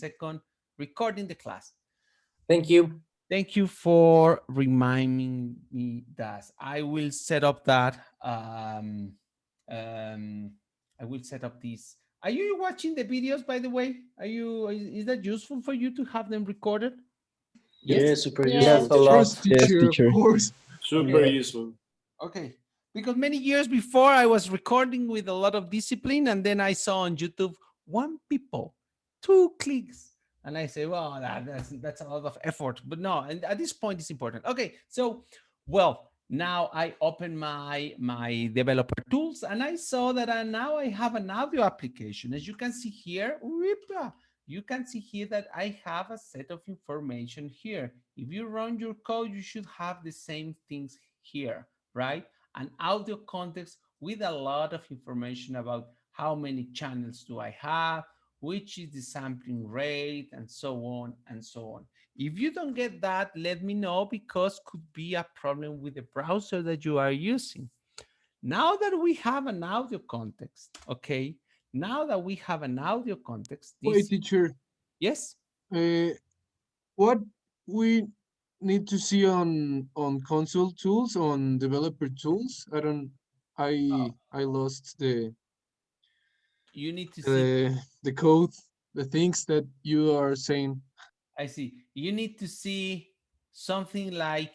second recording the class. Thank you. Thank you for reminding me that I will set up that. Um, I will set up these. Are you watching the videos, by the way? Are you? Is that useful for you to have them recorded? Yeah, Yes. super Yes, useful, a Of teacher. lot. course, Yes, teacher, of teacher. course. Super Yeah. useful. Okay. Because many years before I was recording with a lot of discipline, and then I saw on YouTube one people, 2 clicks. And I say, well, that's a lot of effort. But no, and at this point it's important. Okay, so well, now I open my developer tools and I saw that now I have an audio application. As you can see here, you can see here that I have a set of information here. If you run your code, you should have the same things here, right? An audio context with a lot of information about how many channels do I have, which is the sampling rate, and so on and so on. If you don't get that, let me know, because could be a problem with the browser that you are using. Now that we have an audio context, okay, now that we have an audio context, Wait, this, teacher. yes, Uh, what we need to see on console tools, on developer tools? I don't. I lost you need to see, the code, the things that you are saying. I see, you need to see something like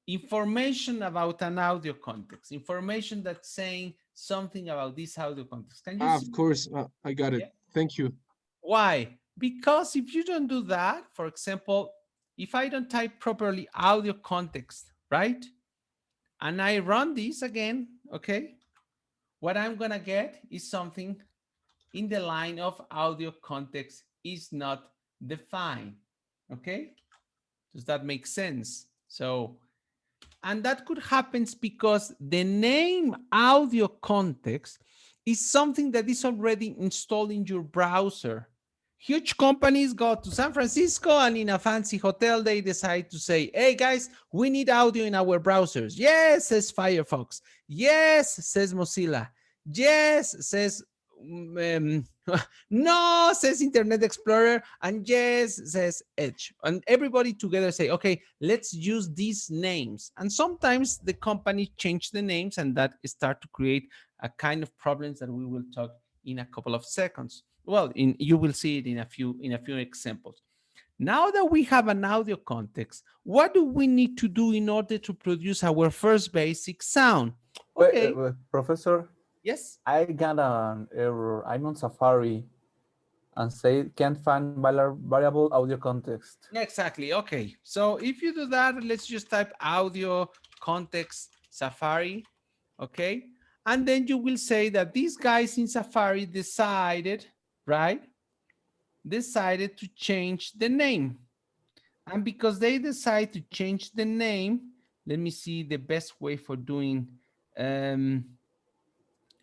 information about an audio context, information that's saying something about this audio context. Can you Ah, see? of course, I got it. Yeah. Thank you. Why? Because if you don't do that, for example, if I don't type properly audio context, right? And I run this again, okay? What I'm gonna get is something in the line of audio context is not defined, okay? Does that make sense? So, and that could happen because the name audio context is something that is already installed in your browser. Huge companies go to San Francisco and in a fancy hotel, they decide to say, hey guys, we need audio in our browsers. Yes, says Firefox. Yes, says Mozilla. Yes, says no, says Internet Explorer, and yes, says Edge. And everybody together say, okay, let's use these names. And sometimes the company change the names, and that start to create a kind of problems that we will talk in a couple of seconds. Well, you will see it in a few examples. Now that we have an audio context, what do we need to do in order to produce our first basic sound? Okay, Professor, yes. I got an error. I'm on Safari and say can't find variable audio context. Exactly. Okay. So if you do that, let's just type audio context Safari. Okay. And then you will say that these guys in Safari decided, right? Decided to change the name. And because they decide to change the name, let me see the best way for doing. Um,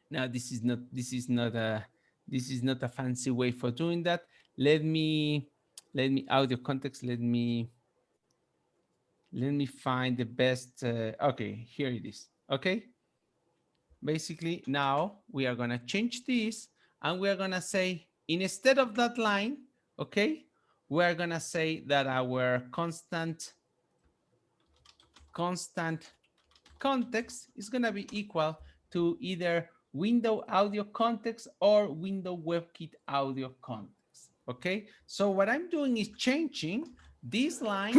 now this is not a fancy way for doing that. Let me audio context. Let me find the best. Okay, here it is. Okay. Basically, now we are going to change this and we are going to say, instead of that line, okay, we are going to say that our constant context is going to be equal to either window audio context or window WebKit audio context. Okay. So what I'm doing is changing this line.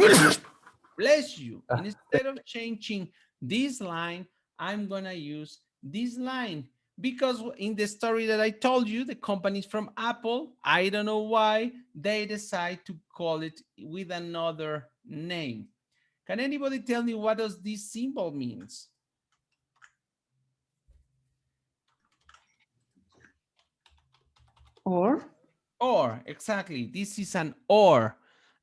Bless you. Instead of changing this line, I'm going to use this line, because in the story that I told you, the companies from Apple, I don't know why, they decide to call it with another name. Can anybody tell me what does this symbol means? Or Or, exactly. This is an or.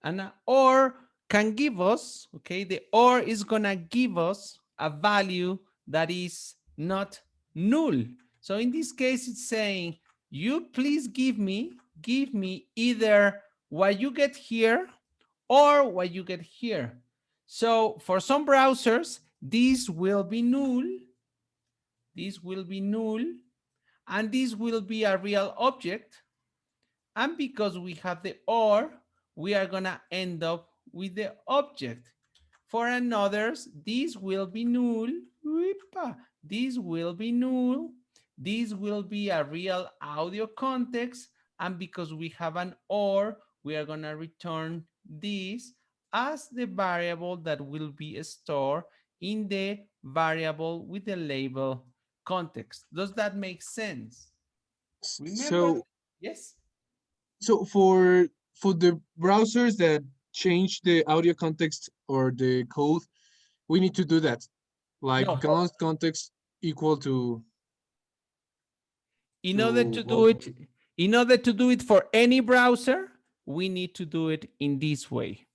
And an or can give us, okay, the or is gonna give us a value that is not null. So in this case, it's saying, you please give me either what you get here or what you get here. So for some browsers, this will be null. This will be null. And this will be a real object. And because we have the or, we are gonna end up with the object. For another's, this will be null. Weepa. This will be null. This will be a real audio context. And because we have an or, we are gonna return this as the variable that will be stored in the variable with the label context. Does that make sense? Remember, So yes? so for the browsers that change the audio context or the code, we need to do that. Like No, const context equal in order to to do it, in order to do it for any browser, we need to do it in this way.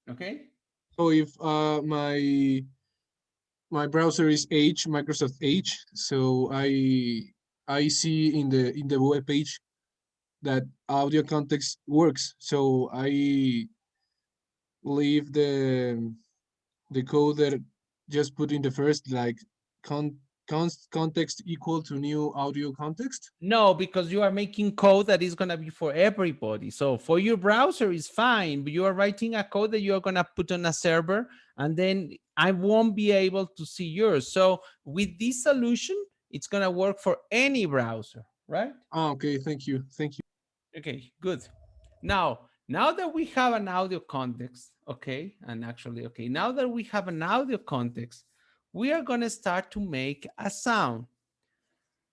Okay? so if my browser is Edge, Microsoft Edge, so I see in the web page that audio context works. So I leave the code that just put in the first, like context equal to new audio context. No, because you are making code that is going to be for everybody. So for your browser is fine, but you are writing a code that you are going to put on a server, and then I won't be able to see yours. So with this solution, it's going to work for any browser, right? Ah, okay, thank you, thank you. Okay, good. Now that we have an audio context, okay, and actually, okay, now that we have an audio context, we are going to start to make a sound.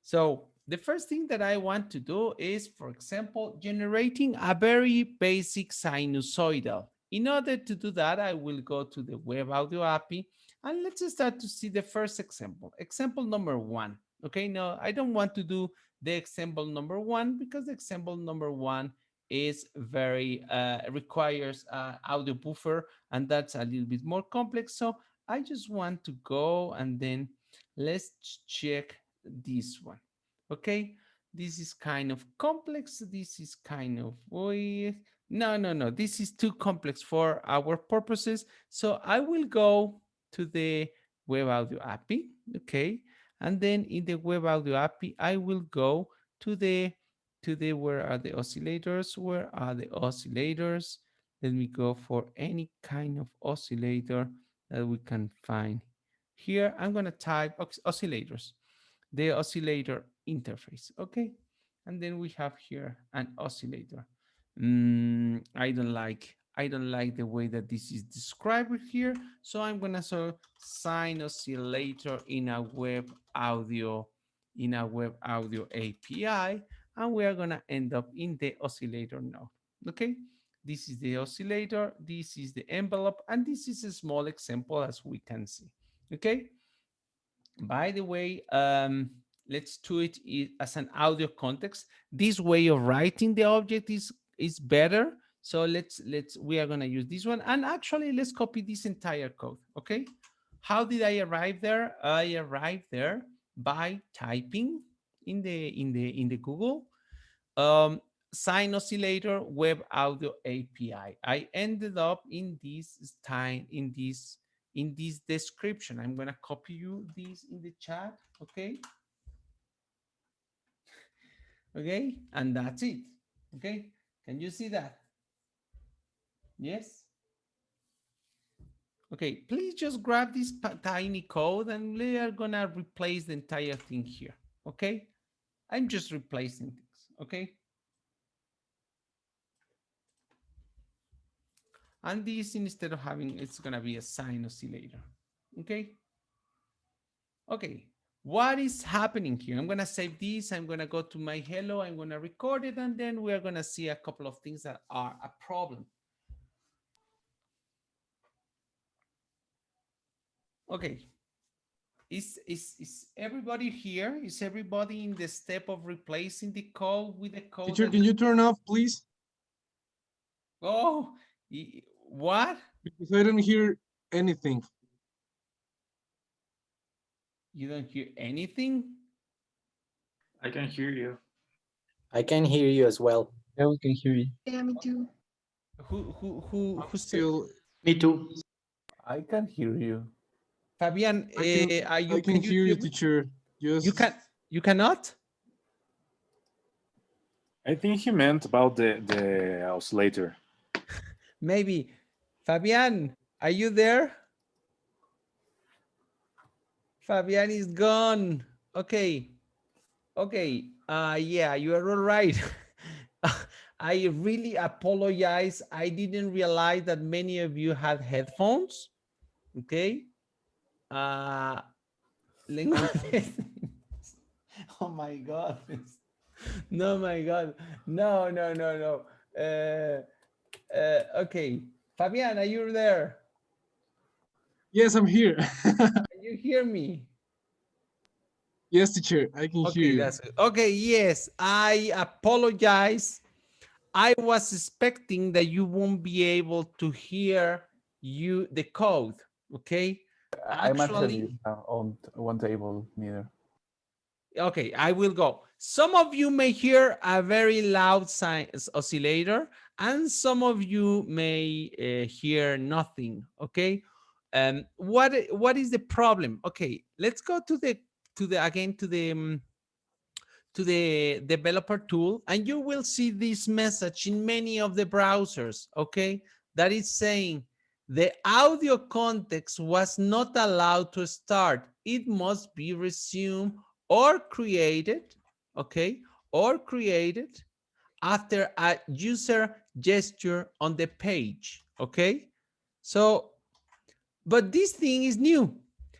So the first thing that I want to do is, for example, generating a very basic sinusoidal. In order to do that, I will go to the Web Audio API and let's start to see the first example. Example number 1. Okay, no, I don't want to do the example number 1 because the example number 1 is very, requires audio buffer, and that's a little bit more complex. So I just want to go and then let's check this one. Okay, this is kind of complex. This is kind of weird. No, this is too complex for our purposes. So I will go to the Web Audio API. Okay, and then in the Web Audio API, I will go to the where are the oscillators? Where are the oscillators? Let me go for any kind of oscillator that we can find here. I'm going to type oscillators, the oscillator interface. Okay, and then we have here an oscillator. I don't like the way that this is described here, so I'm gonna sine oscillator in a web audio API, and we are gonna end up in the oscillator node. Okay, this is the oscillator, this is the envelope, and this is a small example as we can see. Okay, by the way, let's do it as an audio context. This way of writing the object is better. So we are gonna use this one, and actually let's copy this entire code. Okay, how did I arrive there? I arrived there by typing in the Google sine oscillator web audio API. I ended up in this time in this description. I'm gonna copy you this in the chat. Okay. Okay, and that's it. Okay, can you see that? Yes. Okay, please just grab this tiny code and we are gonna replace the entire thing here. Okay, I'm just replacing things. Okay, and this, instead of having, it's gonna be a sine oscillator. Okay. Okay, what is happening here? I'm gonna save this. I'm gonna go to my hello. I'm gonna record it, and then we are gonna see a couple of things that are a problem. Okay, is everybody here? Is everybody in the step of replacing the code with the code? Teacher, can you turn off, please? Oh, what? Because I don't hear anything. You don't hear anything? I can hear you. I can hear you as well. Yeah, we can hear you. Yeah, me too. Who Still, Me too. I can hear you. Fabian, are you? I can hear you, me? teacher. Just You cannot? I think he meant about the oscillator. Maybe. Fabian, are you there? Fabian is gone. Okay. Okay. Yeah, you are all right. I really apologize. I didn't realize that many of you had headphones. Okay. Uh oh my god. No, my god. No, no, no, no. Okay. Fabian, are you there? Yes, I'm here. Can you hear me? Yes, teacher, I can hear Okay, you. that's good. Okay, yes, I apologize. I was expecting that you won't be able to hear the code. Okay. I'm actually Actually, on one table neither. okay, I will go. Some of you may hear a very loud oscillator, and some of you may hear nothing. Okay. What is the problem? Okay, let's go to the again to the developer tool, and you will see this message in many of the browsers. Okay, that is saying the audio context was not allowed to start. It must be resumed or created, okay, or created after a user gesture on the page, okay? So, but this thing is new.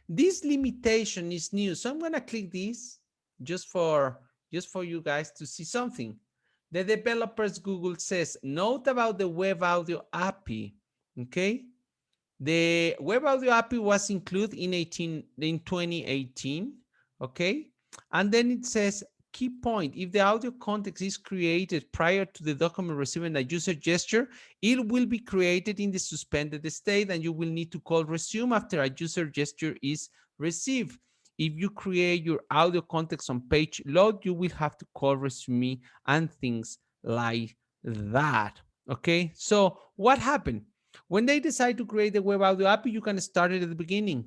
This limitation is new. So I'm gonna click this just for you guys to see something. The developers Google says, note about the Web Audio API, okay? The Web Audio API was included in 2018, okay? And then it says, key point, if the audio context is created prior to the document receiving a user gesture, it will be created in the suspended state and you will need to call resume after a user gesture is received. If you create your audio context on page load, you will have to call resume and things like that, okay? So what happened? When they decide to create the Web Audio API, you can start it at the beginning.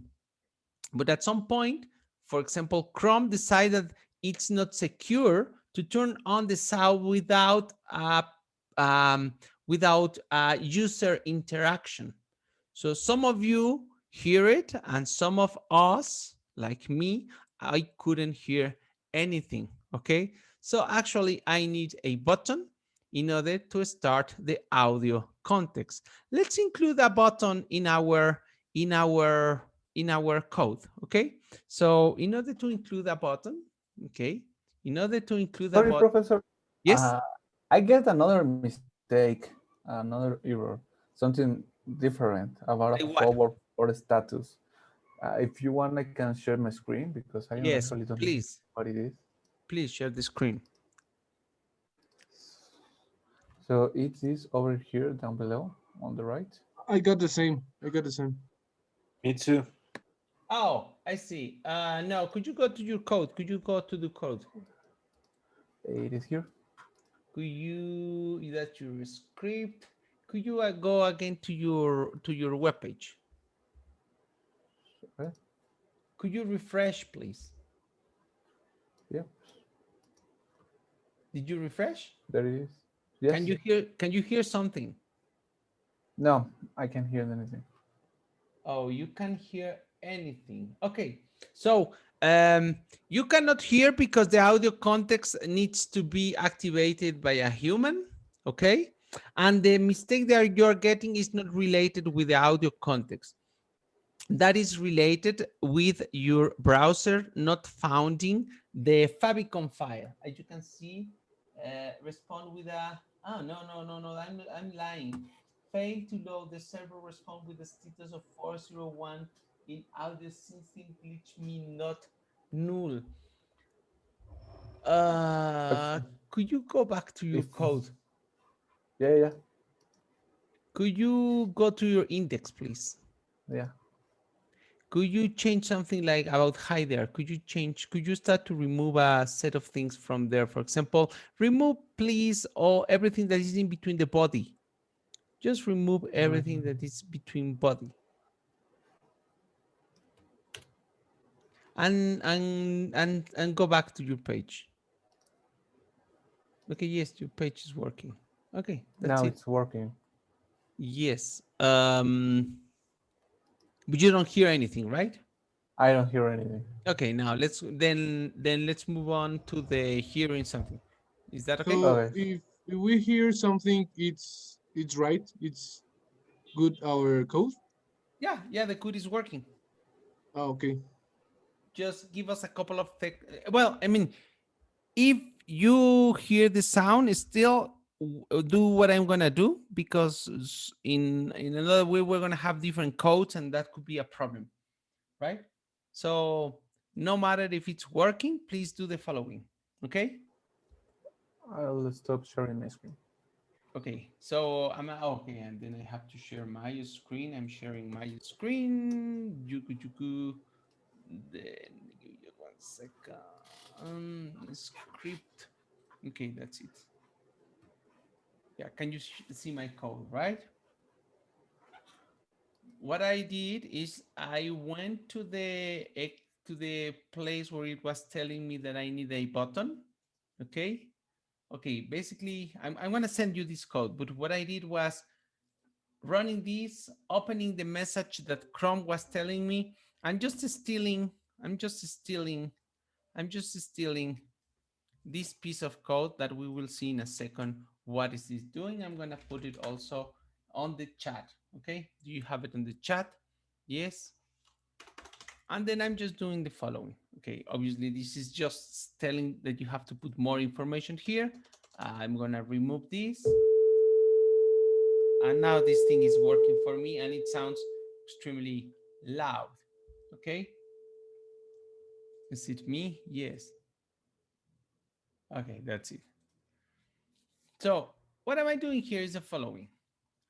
But at some point, for example, Chrome decided it's not secure to turn on the sound without user interaction. So some of you hear it, and some of us, like me, I couldn't hear anything. Okay, so actually, I need a button in order to start the audio context. Let's include a button in our code. Okay, so in order to include a button, okay, in order to include a Sorry, button, Professor. yes. I get another mistake, another error, something different about Like a what? forward or a status. If you want, I can share my screen because I Yes, actually don't know please, what it is. please share the screen. So it is over here down below on the right. I got the same. I got the same. Me too. Oh, I see. No, could you go to your code? Could you go to the code? It is here. Could you, that's your script. Could you go again to your web page? Okay. Could you refresh, please? Yeah, Did you refresh? there it is. Yes. Can you hear something? No, I can't hear anything. Oh, you can't hear anything. Okay, so you cannot hear because the audio context needs to be activated by a human, okay? And the mistake that you're getting is not related with the audio context. That is related with your browser not finding the favicon file. As you can see, respond with a, oh, no, I'm lying. Fail to load the server respond with the status of 401 in audio system glitch me not null. Could you go back to your If code? yeah. Could you go to your index, please? Yeah. Could you change something like about hi there? Could you start to remove a set of things from there? For example, remove please all everything that is in between the body. Just remove everything that is between body. And go back to your page. Okay, yes, your page is working. Okay, that's Now it. it's working. Yes. But you don't hear anything, right? I don't hear anything. Okay, now let's move on to the hearing something. Is that okay? So Okay. if we hear something, it's right. It's good. Our code. Yeah, the code is working. Okay. Just give us a couple of well, I mean, if you hear the sound, still do what I'm gonna do, because in another way we're gonna have different codes and that could be a problem, right? So no matter if it's working, please do the following. Okay. I'll stop sharing my screen. Okay, so I'm okay, and then I have to share my screen. I'm sharing my screen. Juku. Then give me 1 second. Script. Okay, that's it. Yeah, can you see my code, right? What I did is I went to the place where it was telling me that I need a button. Okay. Okay, basically I'm gonna send you this code, but what I did was running this, opening the message that Chrome was telling me. I'm just stealing, I'm just stealing, I'm just stealing this piece of code that we will see in a second. What is this doing? I'm gonna put it also on the chat. Okay, do you have it in the chat? Yes. And then I'm just doing the following. Okay, obviously this is just telling that you have to put more information here. I'm gonna remove this. And now this thing is working for me and it sounds extremely loud. Okay. Is it me? Yes. Okay, that's it. So what am I doing here is the following.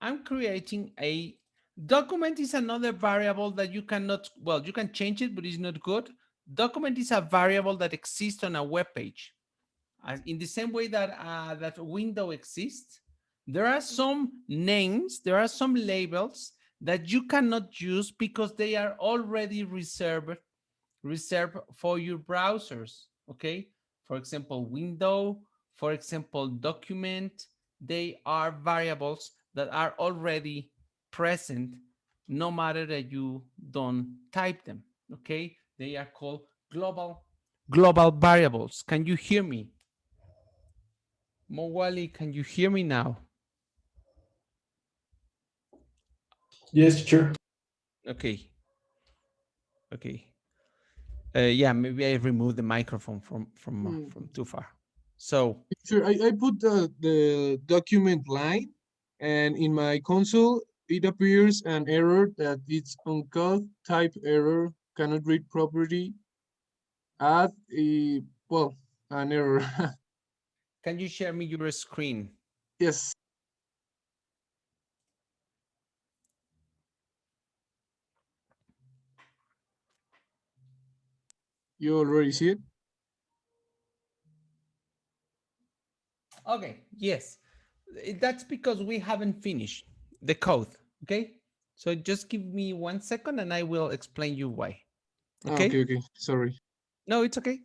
I'm creating a document is another variable that you cannot, well, you can change it, but it's not good. Document is a variable that exists on a web page. In the same way that that window exists, there are some names, there are some labels that you cannot use because they are already reserved for your browsers. Okay, for example, window, for example, document, they are variables that are already present no matter that you don't type them. Okay, they are called global variables. Can you hear me? Mowali, can you hear me now? Yes, teacher. Okay. Okay. Yeah, maybe I removed the microphone from too far. So Sure. I put the document line, and in my console it appears an error that it's uncaught type error, cannot read property. Add a well an error. can you share me your screen? Yes. You already see it? Okay, yes. That's because we haven't finished the code. Okay. So just give me 1 second and I will explain you why. Ah, Okay. okay. Sorry. No, it's okay.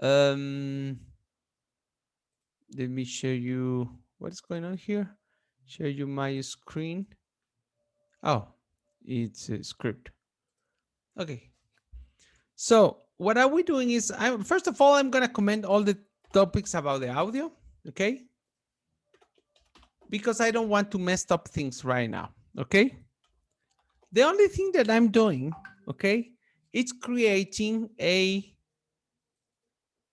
Um, let me show you what is going on here. Show you my screen. Oh, it's a script. Okay. So what are we doing is, first of all, I'm going to comment all the topics about the audio, okay? Because I don't want to mess up things right now, okay? The only thing that I'm doing, okay, it's creating in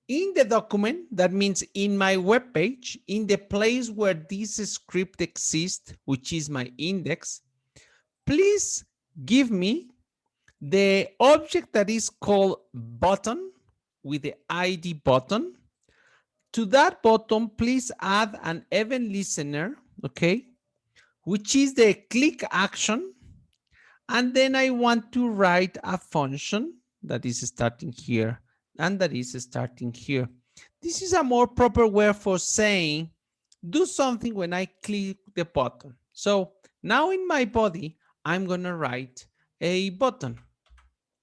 the document, that means in my web page, in the place where this script exists, which is my index, please give me the object that is called button with the ID button. To that button, please add an event listener, okay, which is the click action. And then I want to write a function that is starting here and that is starting here. This is a more proper way for saying do something when I click the button. So now in my body, I'm going to write a button.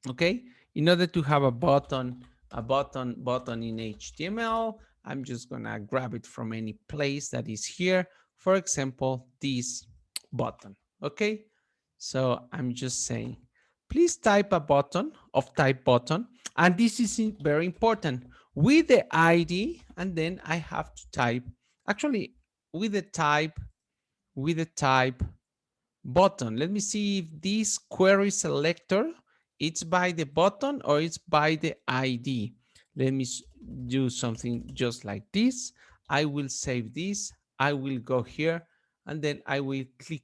Okay, in order to have a button in HTML, I'm just gonna grab it from any place that is here. For example, this button, okay? So I'm just saying, please type a button of type button. And this is very important with the ID. And then I have to type, actually with the type button. Let me see if this query selector, it's by the button or it's by the ID. Let me do something just like this. I will save this. I will go here and then I will click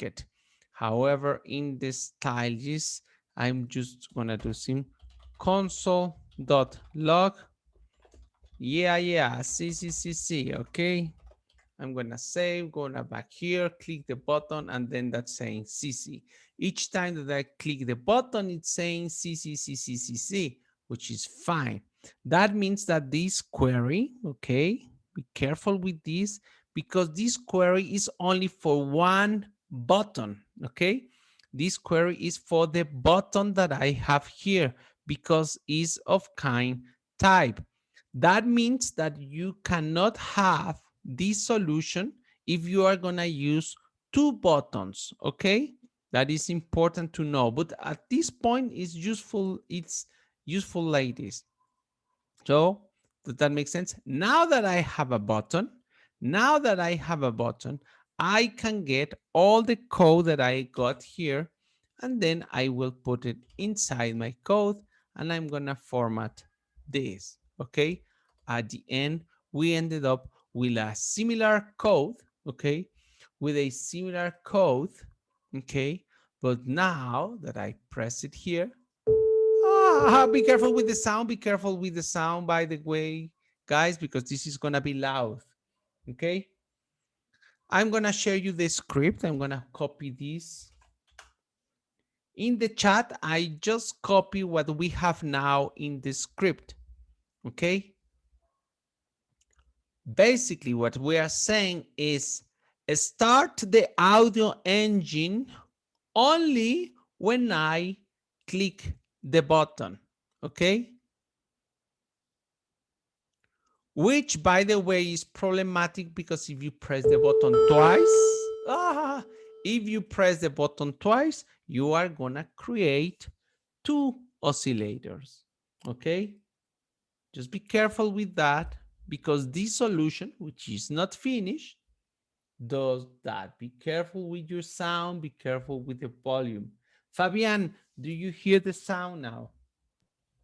it. However, in the styles, I'm just gonna do some console.log. Yeah, see, okay. I'm gonna save, gonna back here, click the button, and then that's saying CC. Each time that I click the button, it's saying CC, which is fine. That means that this query, okay, be careful with this because this query is only for one button, okay? This query is for the button that I have here because it's of kind type. That means that you cannot have this solution if you are going to use two buttons, okay? That is important to know, but at this point it's useful like this. So does that make sense? Now that I have a button, I can get all the code that I got here, and then I will put it inside my code, and I'm gonna format this, okay? At the end, we ended up with a similar code, okay? With a similar code, okay? But now that I press it here, be careful with the sound. Be careful with the sound, by the way, guys, because this is going to be loud. Okay. I'm going to share you the script. I'm going to copy this. In the chat, I just copy what we have now in the script. Okay. Basically, what we are saying is start the audio engine only when I click the button. Okay. Which, by the way, is problematic because if you press the button twice, if you press the button twice, you are gonna create two oscillators, okay? Just be careful with that because this solution, which is not finished, does that. Be careful with your sound, be careful with the volume. Fabian, do you hear the sound now?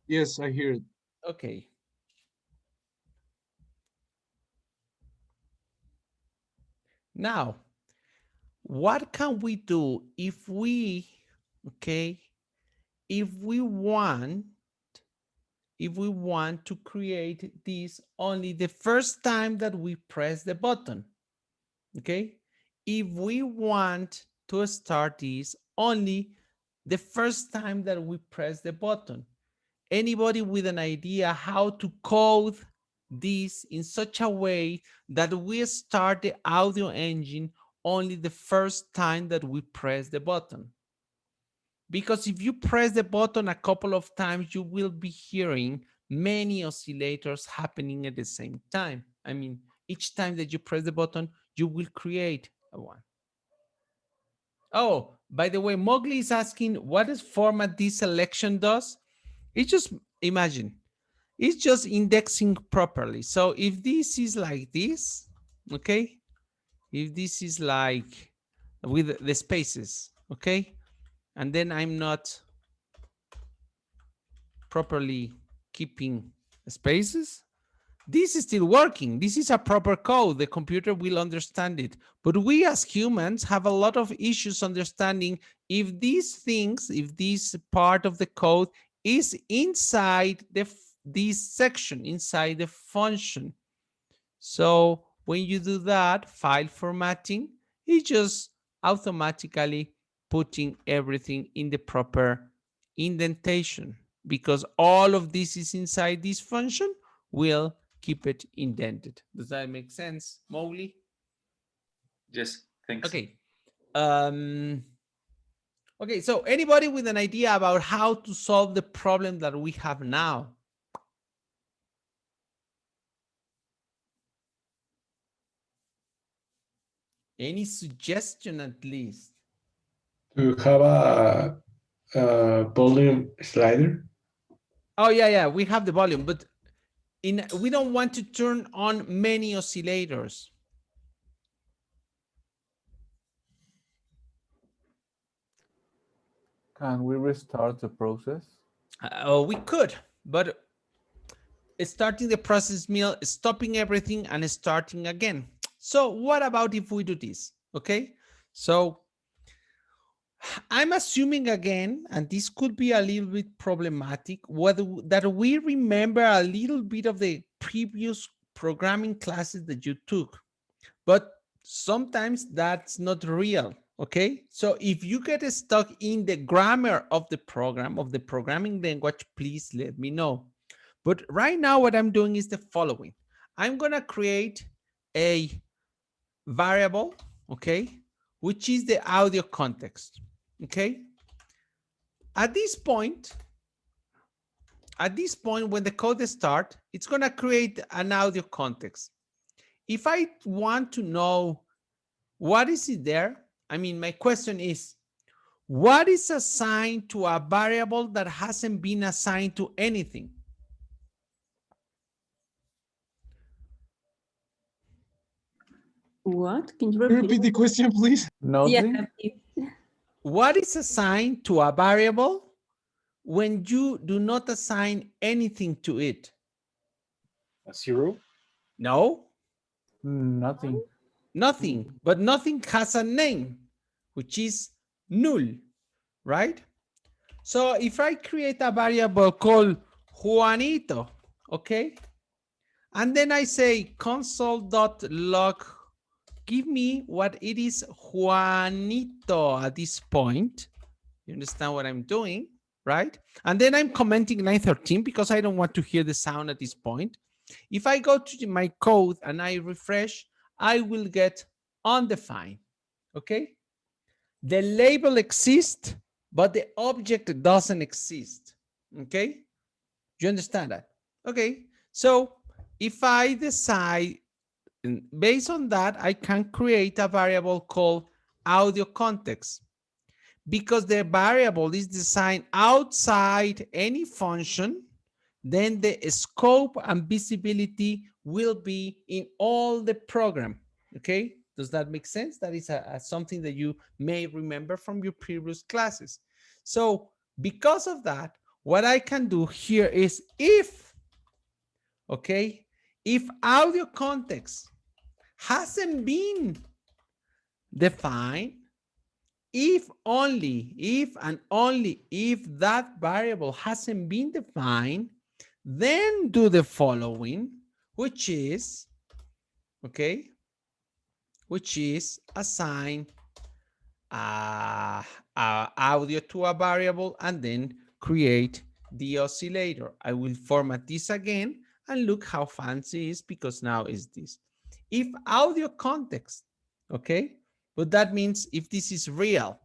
Yes, I hear it. Okay. Now, what can we do if we, okay, if we want to create this only the first time that we press the button, okay? If we want to start this only the first time that we press the button, anybody with an idea how to code this in such a way that we start the audio engine only the first time that we press the button? Because if you press the button a couple of times, you will be hearing many oscillators happening at the same time. I mean, each time that you press the button, you will create a one. Oh, by the way, Mowgli is asking what does format deselection does? It's just, imagine, it's just indexing properly. So if this is like this, okay, if this is like with the spaces, okay, and then I'm not properly keeping spaces, this is still working. This is a proper code. The computer will understand it. But we as humans have a lot of issues understanding if these things, if this part of the code is inside this section, inside the function. So when you do that, file formatting, it's just automatically putting everything in the proper indentation, because all of this is inside this function will keep it indented. Does that make sense, Mowgli? Yes, thanks. Okay. Okay, so anybody with an idea about how to solve the problem that we have now? Any suggestion at least? To have a volume slider. Oh yeah, we have the volume, but we don't want to turn on many oscillators. Can we restart the process? We could, but starting the process means stopping everything and starting again. So what about if we do this? Okay, so I'm assuming again, and this could be a little bit problematic, that we remember a little bit of the previous programming classes that you took, but sometimes that's not real. Okay, so if you get stuck in the grammar of the program, of the programming language, please let me know. But right now what I'm doing is the following. I'm gonna create a variable, okay, which is the audio context, okay? At this point, when the code starts, it's gonna create an audio context. If I want to know what is it there, I mean, my question is, what is assigned to a variable that hasn't been assigned to anything? What? Can you Can you repeat repeat? the question, please? Nothing? Yeah, please. What is assigned to a variable when you do not assign anything to it? A 0? No, Nothing. nothing, but nothing has a name, which is null, right? So if I create a variable called Juanito, okay? And then I say console.log, give me what it is Juanito at this point. You understand what I'm doing, right? And then I'm commenting line 13 because I don't want to hear the sound at this point. If I go to my code and I refresh, I will get undefined, okay? The label exists, but the object doesn't exist, okay? You understand that? Okay, so if I decide, based on that, I can create a variable called audio context. Because the variable is designed outside any function, then the scope and visibility will be in all the program, okay? Does that make sense? That is something that you may remember from your previous classes. So because of that, what I can do here is if, okay, if audio context hasn't been defined, if and only if that variable hasn't been defined, then do the following, which is, okay, which is assign audio to a variable and then create the oscillator. I will format this again and look how fancy it is because now is this. If audio context, okay, but that means if this is real,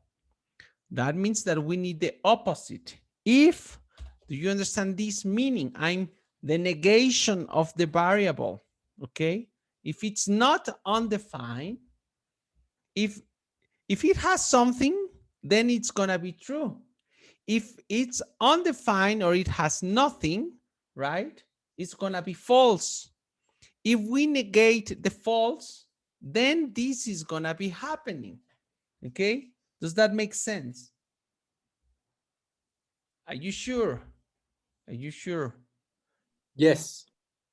that means that we need the opposite. If, do you understand this meaning? I'm the negation of the variable, okay? If it's not undefined, if it has something, then it's gonna be true. If it's undefined or it has nothing, right, it's gonna be false. If we negate the false, then this is gonna be happening, okay? Does that make sense? Are you sure? Are you sure? Yes.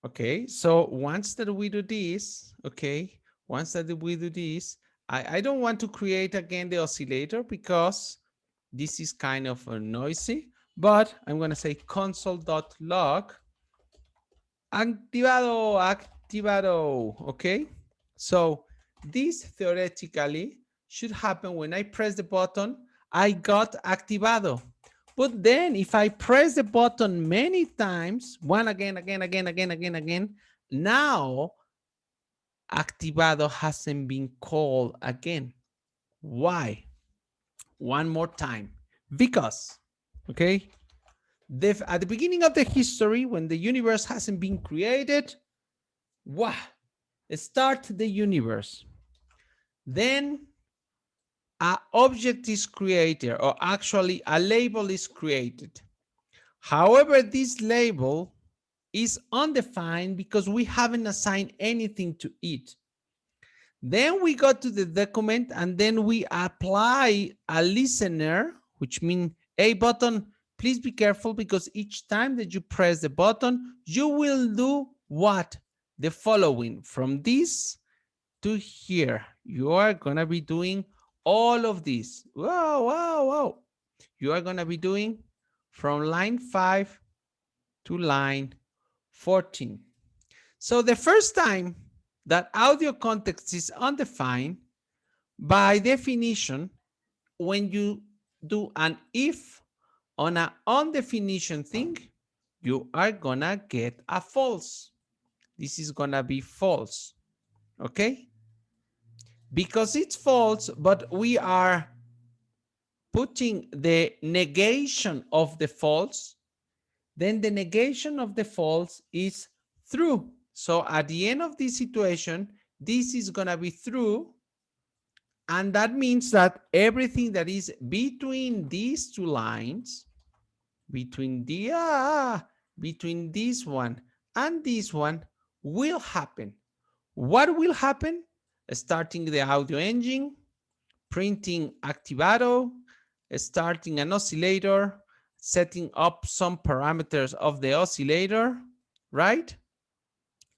Okay, so once that we do this, okay, once that we do this, I don't want to create again the oscillator because this is kind of noisy, but I'm going to say console.log activado, okay? So this theoretically should happen when I press the button, I got activado. But then if I press the button many times, one again, now activado hasn't been called again. Why? One more time. Because, okay, at the beginning of the history, when the universe hasn't been created, start the universe. then an object is created, or actually a label is created. However, this label is undefined because we haven't assigned anything to it. Then we go to the document and then we apply a listener, which means a button. Please be careful because each time that you press the button, you will do what? The following. From this to here, you are going to be doing all of this. Wow, wow, wow. You are going to be doing from line 5 to line 14. So the first time that audio context is undefined, by definition, when you do an if on an undefinition thing, you are gonna get a false. This is gonna be false, okay? Because it's false, but we are putting the negation of the false, then the negation of the false is true. So at the end of this situation, this is gonna be true. And that means that everything that is between these two lines, between this one and this one will happen. What will happen? Starting the audio engine, printing Activado, starting an oscillator, setting up some parameters of the oscillator, right?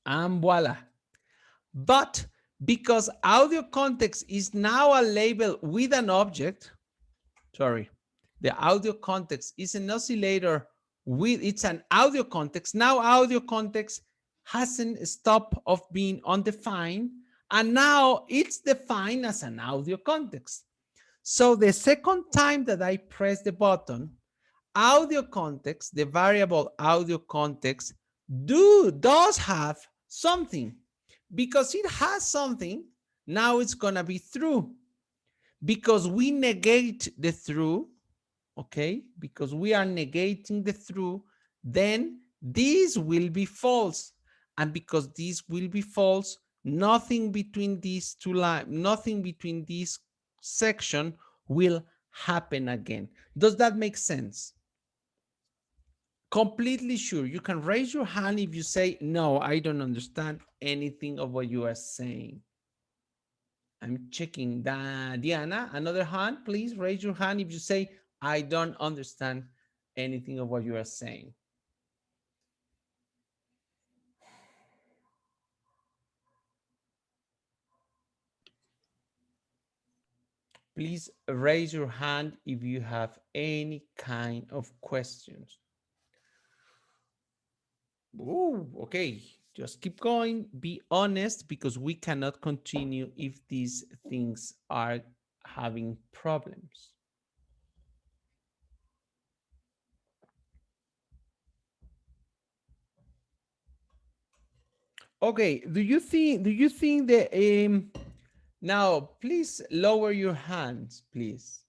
And voila. But because audio context is now a label with an object, sorry, the audio context is an oscillator with, it's an audio context. Now audio context hasn't stopped of being undefined, and now it's defined as an audio context. So the second time that I press the button, audio context, the variable audio context does have something. Because it has something, now it's gonna be true. Because we negate the true, okay? Because we are negating the true, then this will be false. And because this will be false, nothing between these two lines, nothing between this section will happen again. Does that make sense? Completely sure. You can raise your hand if you say, no, I don't understand anything of what you are saying. I'm checking that. Diana, another hand, please raise your hand if you say, I don't understand anything of what you are saying. Please raise your hand if you have any kind of questions. Oh, okay. Just keep going. Be honest, because we cannot continue if these things are having problems. Okay. Do you think that now please lower your hands, please.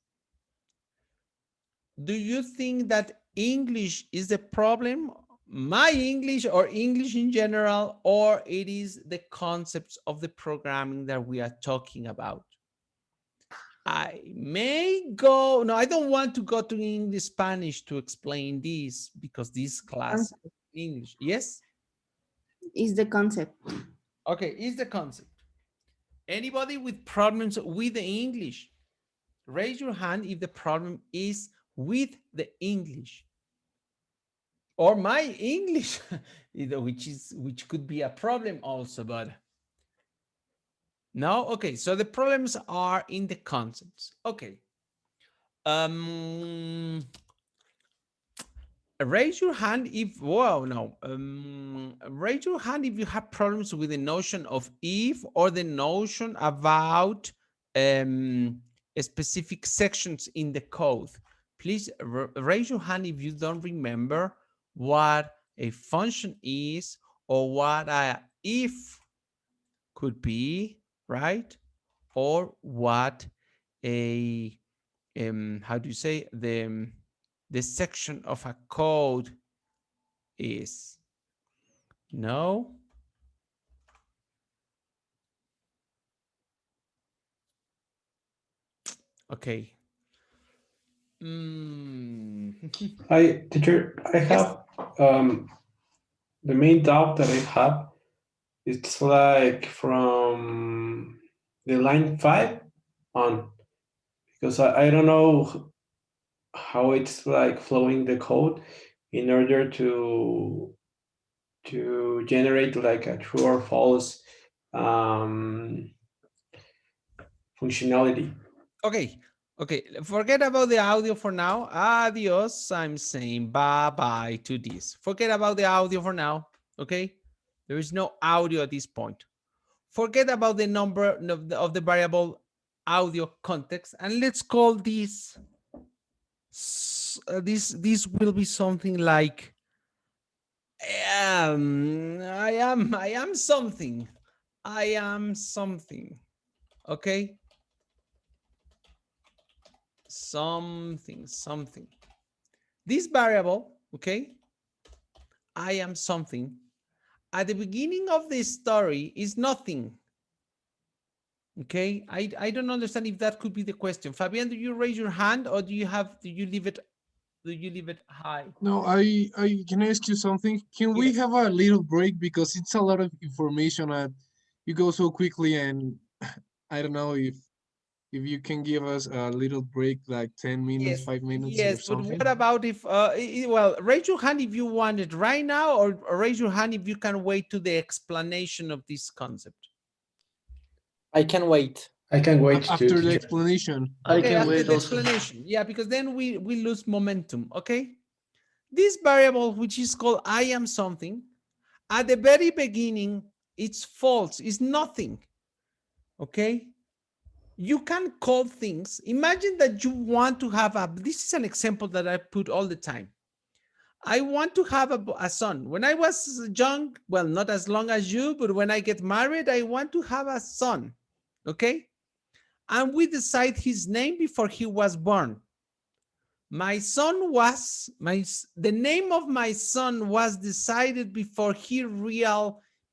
Do you think that English is the problem? My English or English in general, or it is the concepts of the programming that we are talking about? I may go, no, I don't want to go to English Spanish to explain this because this class is English. Yes? Is the concept. Okay, is the concept. Anybody with problems with the English? Raise your hand if the problem is with the English. Or my English, which could be a problem also, but no. Okay, so the problems are in the concepts. Okay. Raise your hand if, well, no. Raise your hand if you have problems with the notion of if, or the notion about specific sections in the code. Please raise your hand if you don't remember what a function is, or what a if could be, right? Or what a, how do you say, the section of a code is. No? Okay. Mm. Teacher, I have the main doubt that I have. It's like from the line 5 on, because I don't know how it's like flowing the code in order to generate like a true or false functionality. Okay. Okay. Forget about the audio for now. Adios. I'm saying bye-bye to this. Forget about the audio for now. Okay. There is no audio at this point. Forget about the number of the variable audio context, and let's call this this will be something like I am something. I am something. Okay. Something. This variable, okay, I am something, at the beginning of the story is nothing. Okay, I don't understand if that could be the question. Fabian, do you raise your hand or do you leave it high? No, I can I ask you something? Can we Yes. have a little break because it's a lot of information and you go so quickly, and I don't know if you can give us a little break, like 10 minutes, Yes, 5 minutes or yes, but something. what about if well, raise your hand if you want it right now, or raise your hand if you can wait to the explanation of this concept. I can wait. I can wait After the teacher. explanation. I Okay, can after wait the also. explanation. Yeah, because then we lose momentum. Okay, this variable, which is called I am something, at the very beginning it's false, it's nothing. Okay, you can call things. Imagine that you want to have this is an example that I put all the time. I want to have a son. When I was young, well, not as long as you, but when I get married, I want to have a son. Okay, and we decide his name before he was born. My son was the name of my son was decided before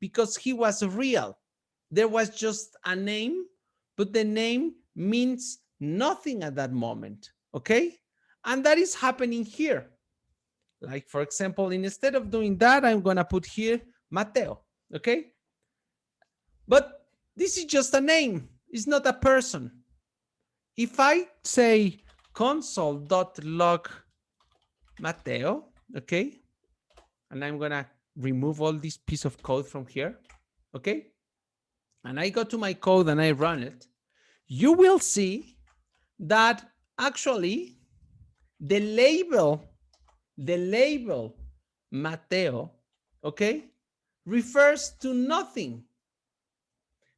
because he was real. There was just a name, but the name means nothing at that moment. Okay, and that is happening here. Like, for example, instead of doing that, I'm gonna put here Mateo. Okay, but this is just a name. It's not a person. If I say console.log Mateo, okay, and I'm gonna remove all this piece of code from here, okay, and I go to my code and I run it, you will see that actually the label Mateo, okay, refers to nothing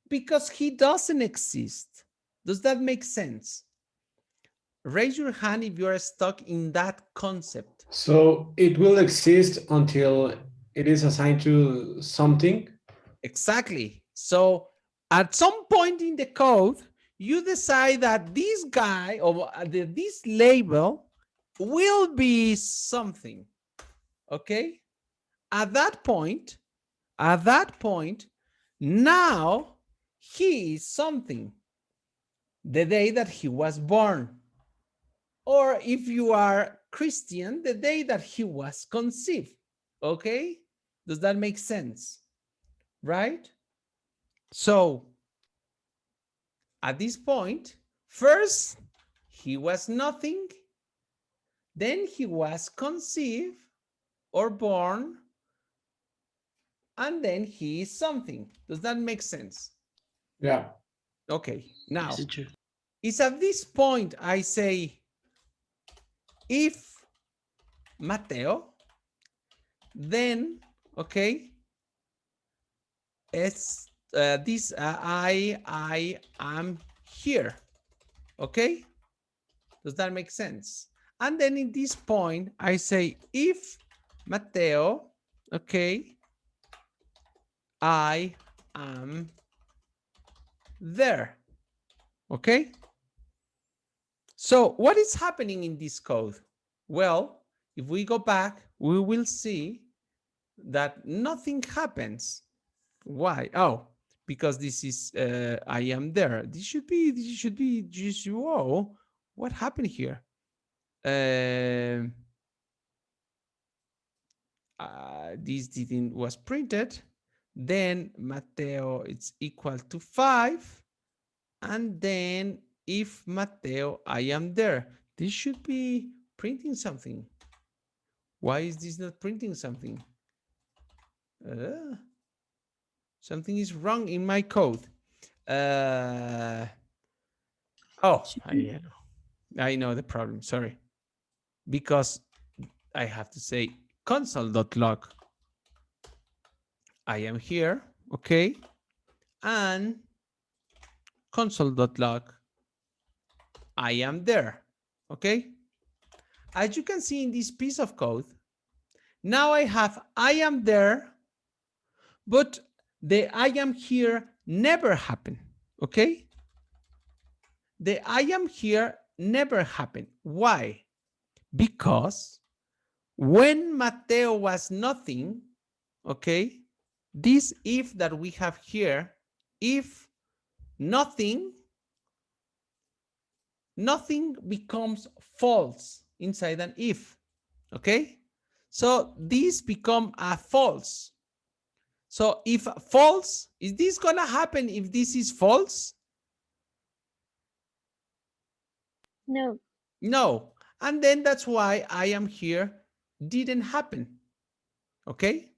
because he doesn't exist. Does that make sense? Raise your hand if you are stuck in that concept. So it will exist until it is assigned to something. Exactly. So at some point in the code, you decide that this guy or this label will be something. Okay. At that point, now he is something. The day that he was born. Or if you are Christian, the day that he was conceived. Okay? Does that make sense? Right? So, at this point, first, he was nothing. Then he was conceived or born. And then he is something. Does that make sense? Yeah. Okay. Now, Yes, teacher. it's at this point I say, if Mateo, then, okay, it's I am here, okay? Does that make sense? And then in this point, I say, if Mateo, okay, I am there, okay? So what is happening in this code? Well, if we go back, we will see that nothing happens. Why? Oh, because this is I am there. This should be GSUO what happened here? This didn't was printed. Then Mateo it's equal to 5. And then if Mateo, I am there. This should be printing something. Why is this not printing something? Something is wrong in my code. I know the problem, sorry. Because I have to say console.log. I am here, okay? And console.log, I am there, okay? As you can see in this piece of code, now I have I am there, but the I am here never happened, okay? The I am here never happened. Why? Because when Mateo was nothing, okay, this if that we have here, if nothing becomes false inside an if, okay? So this become a false. So if false, is this gonna happen if this is false? No. No. And then that's why I am here didn't happen, okay?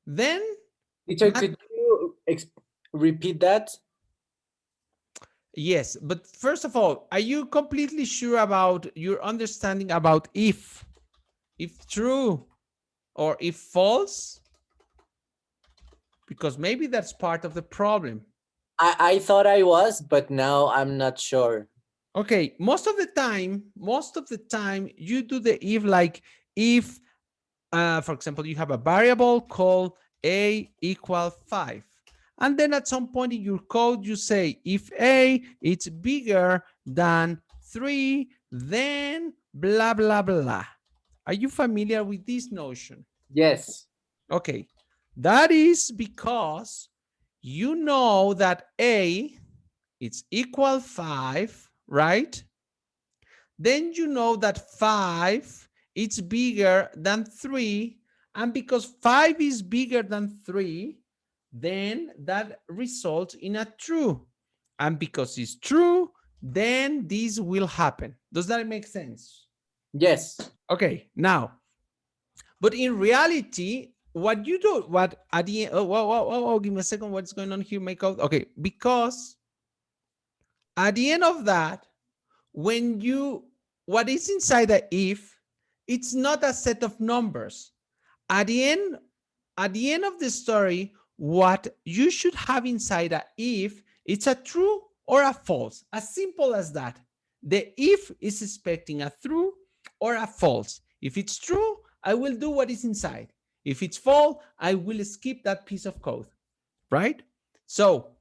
Then Teacher, could you repeat that? yes, but first of all, are you completely sure about your understanding about if true or if false? Because maybe that's part of the problem. I thought I was, but now I'm not sure. Okay, most of the time you do the if like if, for example, you have a variable called a equal 5. And then at some point in your code, you say, if a it's bigger than 3, then blah, blah, blah. Are you familiar with this notion? Yes. Okay, that is because you know that a it's equal 5, right? Then you know that 5 it's bigger than 3, and because 5 is bigger than 3, then that results in a true. And because it's true, then this will happen. Does that make sense? Yes. Okay, now, but in reality, what you do, what at the end, give me a second, what's going on here, my code? Okay, because at the end of that, when you, what is inside the if, it's not a set of numbers. At the end of the story, what you should have inside a if, it's a true or a false, as simple as that. The if is expecting a true or a false. If it's true, I will do what is inside. If it's false, I will skip that piece of code, right? So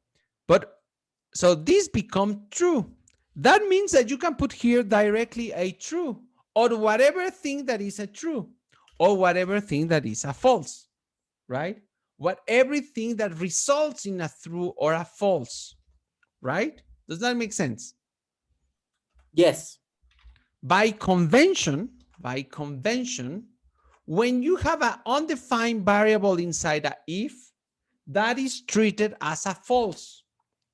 this become true. That means that you can put here directly a true or whatever thing that is a true or whatever thing that is a false, right? Everything that results in a true or a false, right? Does that make sense? Yes. By convention, when you have an undefined variable inside a if, that is treated as a false.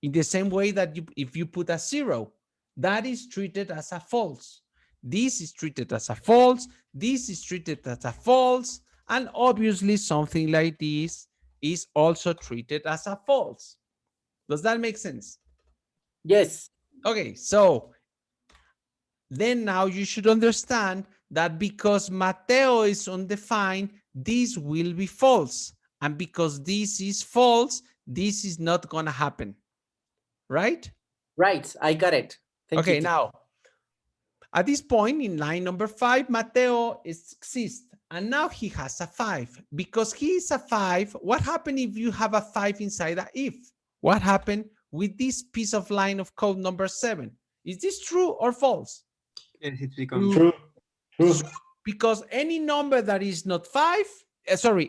In the same way that if you put a 0, that is treated as a false. This is treated as a false. This is treated as a false. And obviously something like this is also treated as a false. Does that make sense? Yes. Okay, so then now you should understand that because Mateo is undefined, this will be false. And because this is false, this is not going to happen. Right? Right, I got it. Thank you. Okay, now, at this point in line number 5, Mateo exists. And now he has a 5. Because he is a 5, what happened if you have a 5 inside a if? What happened with this piece of line of code number 7? Is this true or false? Yes, it becomes True. True. Because any number that is not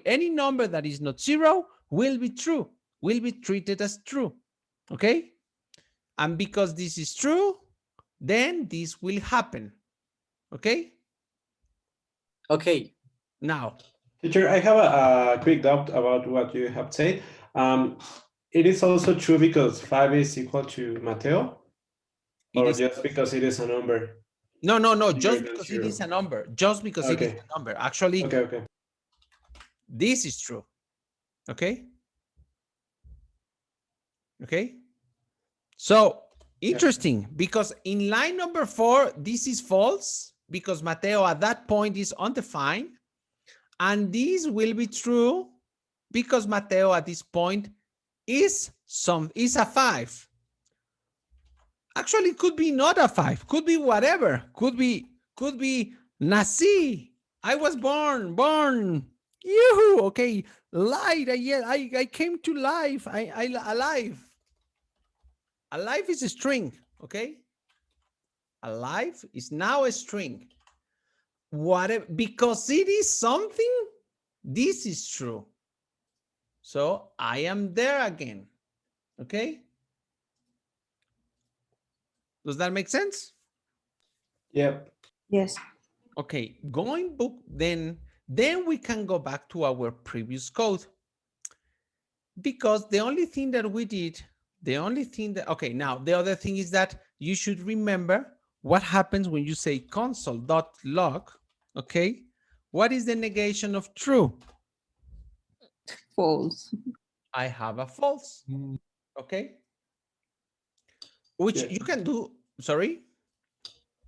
any number that is not 0 will be true, will be treated as true. Okay? And because this is true, then this will happen. Okay? Okay. Now, Teacher, I have a quick doubt about what you have said. It is also true because 5 is equal to Mateo, it or is just because it is a number? no, bigger just than because it is a zero? number. Just because it is Okay. a number. Actually, Okay. this is true. Okay? Okay? So, interesting, because in line number 4, this is false because Mateo at that point is undefined. And this will be true because Mateo at this point is a 5. Actually, it could be not a 5, could be whatever, could be nací. I was born. Yoo-hoo, okay, light. I came to life. I alive. Alive is a string, okay? Alive is now a string. Whatever, because it is something, this is true. So I am there again, okay? Does that make sense? Yep. Yes. Okay, going book, then we can go back to our previous code. Because the only thing that we did, okay, now the other thing is that you should remember what happens when you say console.log, okay? What is the negation of true? False. I have a false, Mm, okay? Which Yeah. you can do, sorry?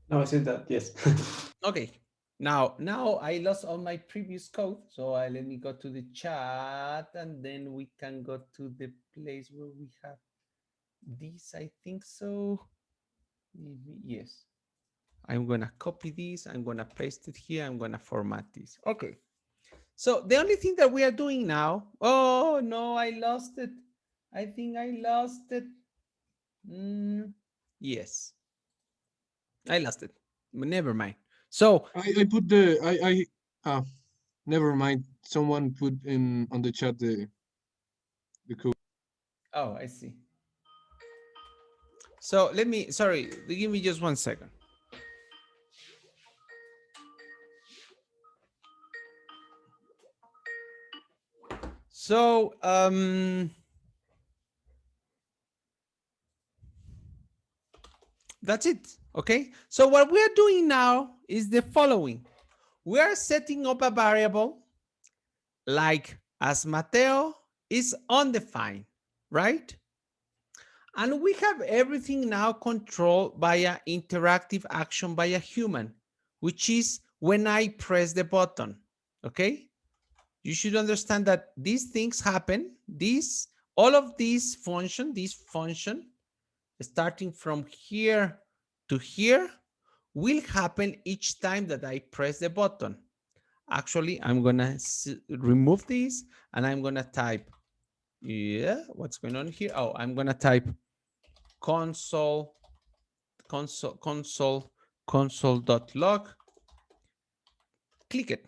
No, I said that, yes. Okay, now I lost all my previous code, so let me go to the chat and then we can go to the place where we have this, I think so. Yes. I'm gonna copy this, I'm gonna paste it here, I'm gonna format this. Okay, so the only thing that we are doing now, oh no, I lost it. I think I lost it. Yes, I lost it, but never mind. So I put the never mind. Someone put in on the chat the code. oh, I see. So let me, sorry, give me just 1 second. So, that's it, okay? So what we are doing now is the following. We are setting up a variable like as Mateo is undefined, right? And we have everything now controlled by an interactive action by a human, which is when I press the button, okay? You should understand that these things happen, all of these function, starting from here to here, will happen each time that I press the button. Actually, I'm gonna remove this and I'm gonna type, what's going on here? Oh, I'm gonna type console.log. Click it.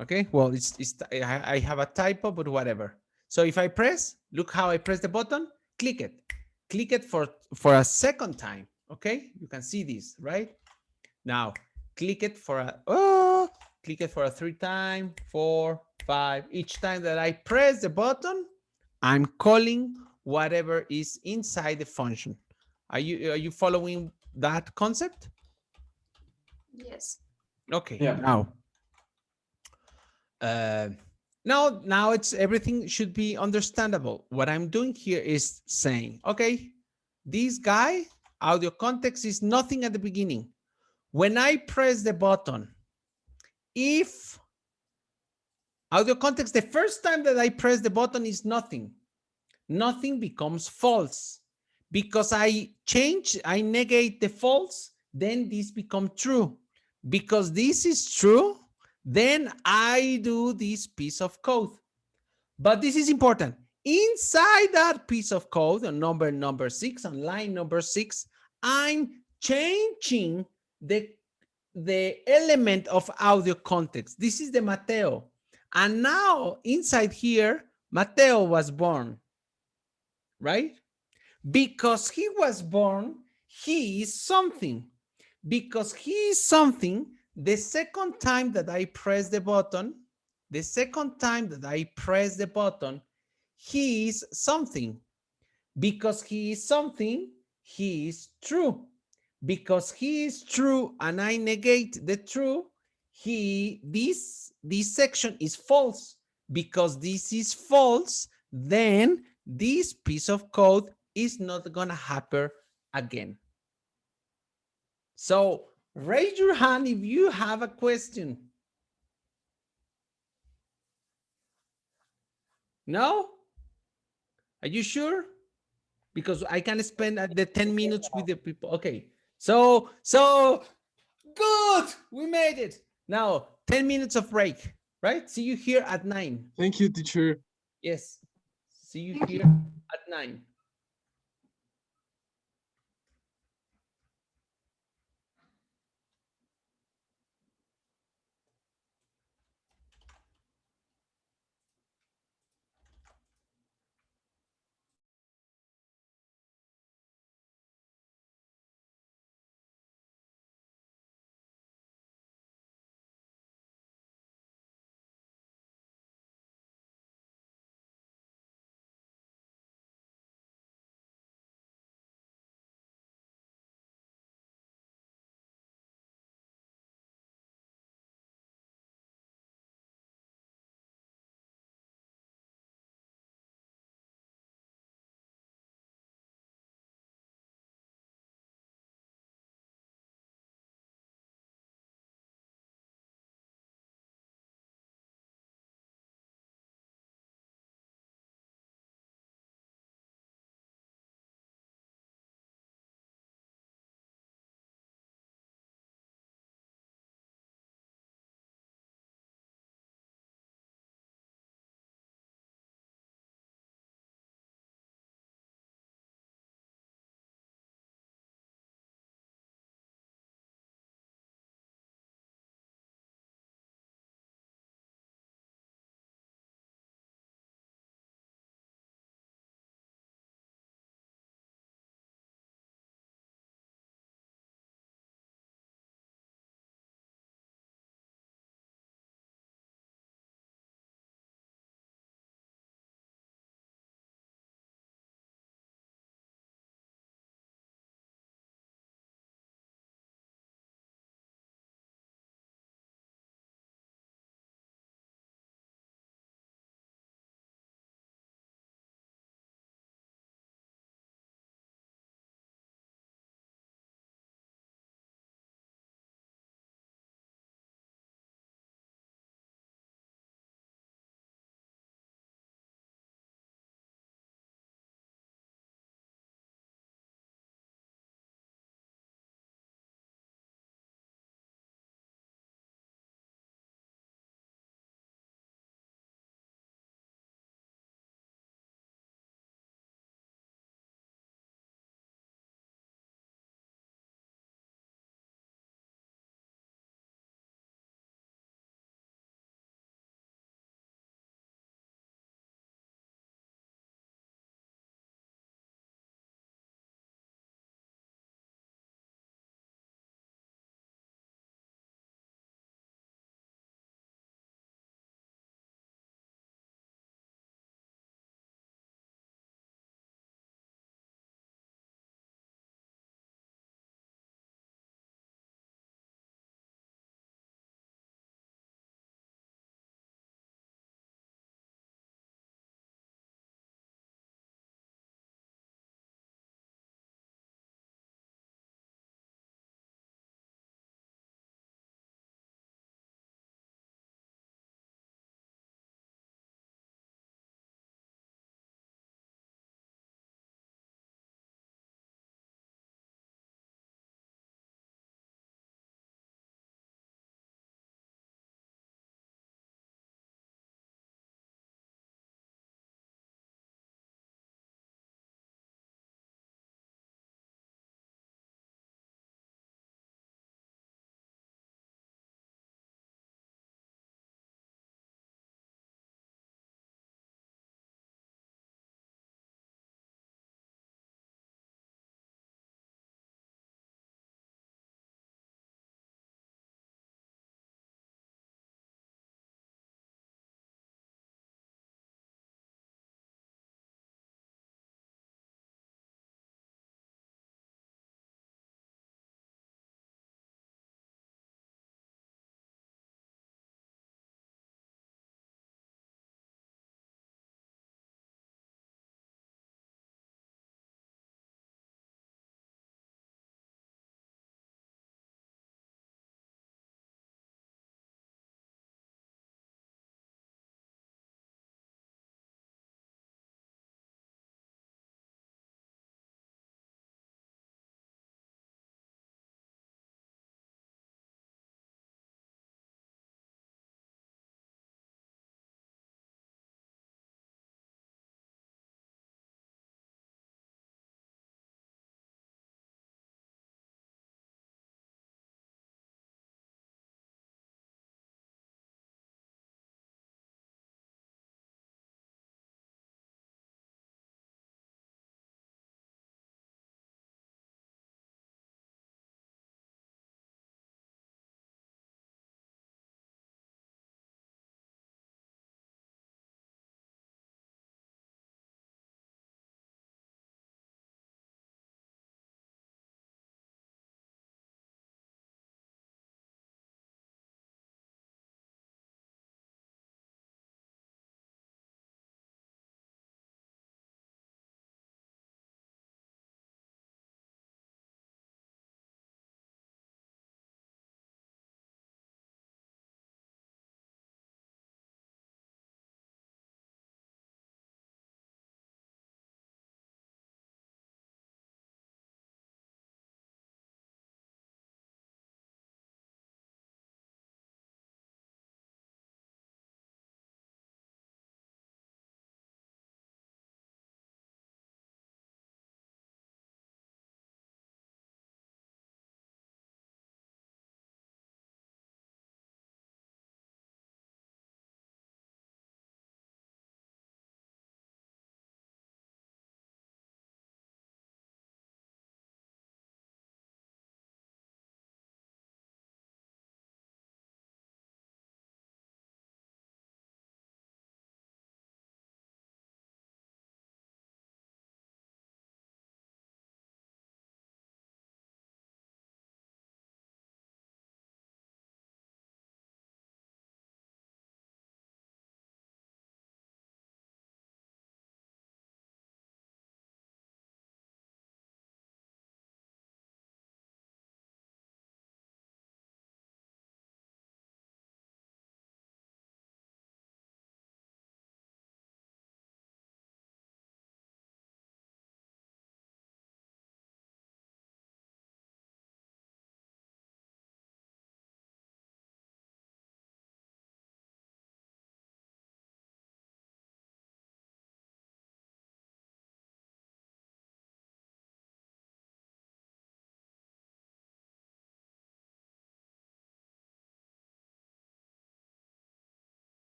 Okay, well, I have a typo, but whatever. So if I press, look how I press the button, click it for a second time. Okay, you can see this, right? Now click it for a 3 times, 4, 5. Each time that I press the button, I'm calling whatever is inside the function. Are you following that concept? Yes. Okay. Yeah. Now it's everything should be understandable. What I'm doing here is saying, okay, this guy audio context is nothing at the beginning. When I press the button, if audio context, the first time that I press the button is nothing becomes false. Because I negate the false, then this becomes true. Because this is true, then I do this piece of code. But this is important. Inside that piece of code, on number 6, on line number 6, I'm changing the element of audio context. This is the Mateo. And now inside here, Mateo was born, right? Because he was born, he is something. Because he is something, the second time that I press the button, he is something. Because he is something, he is true. Because he is true and I negate the true, this section is false. Because this is false, then this piece of code is not gonna happen again. So raise your hand if you have a question. No? Are you sure? Because I can spend the 10 minutes with the people. Okay. So good. We made it. Now 10 minutes of break, right? See you here at 9. Thank you, teacher. Yes. See you here at 9.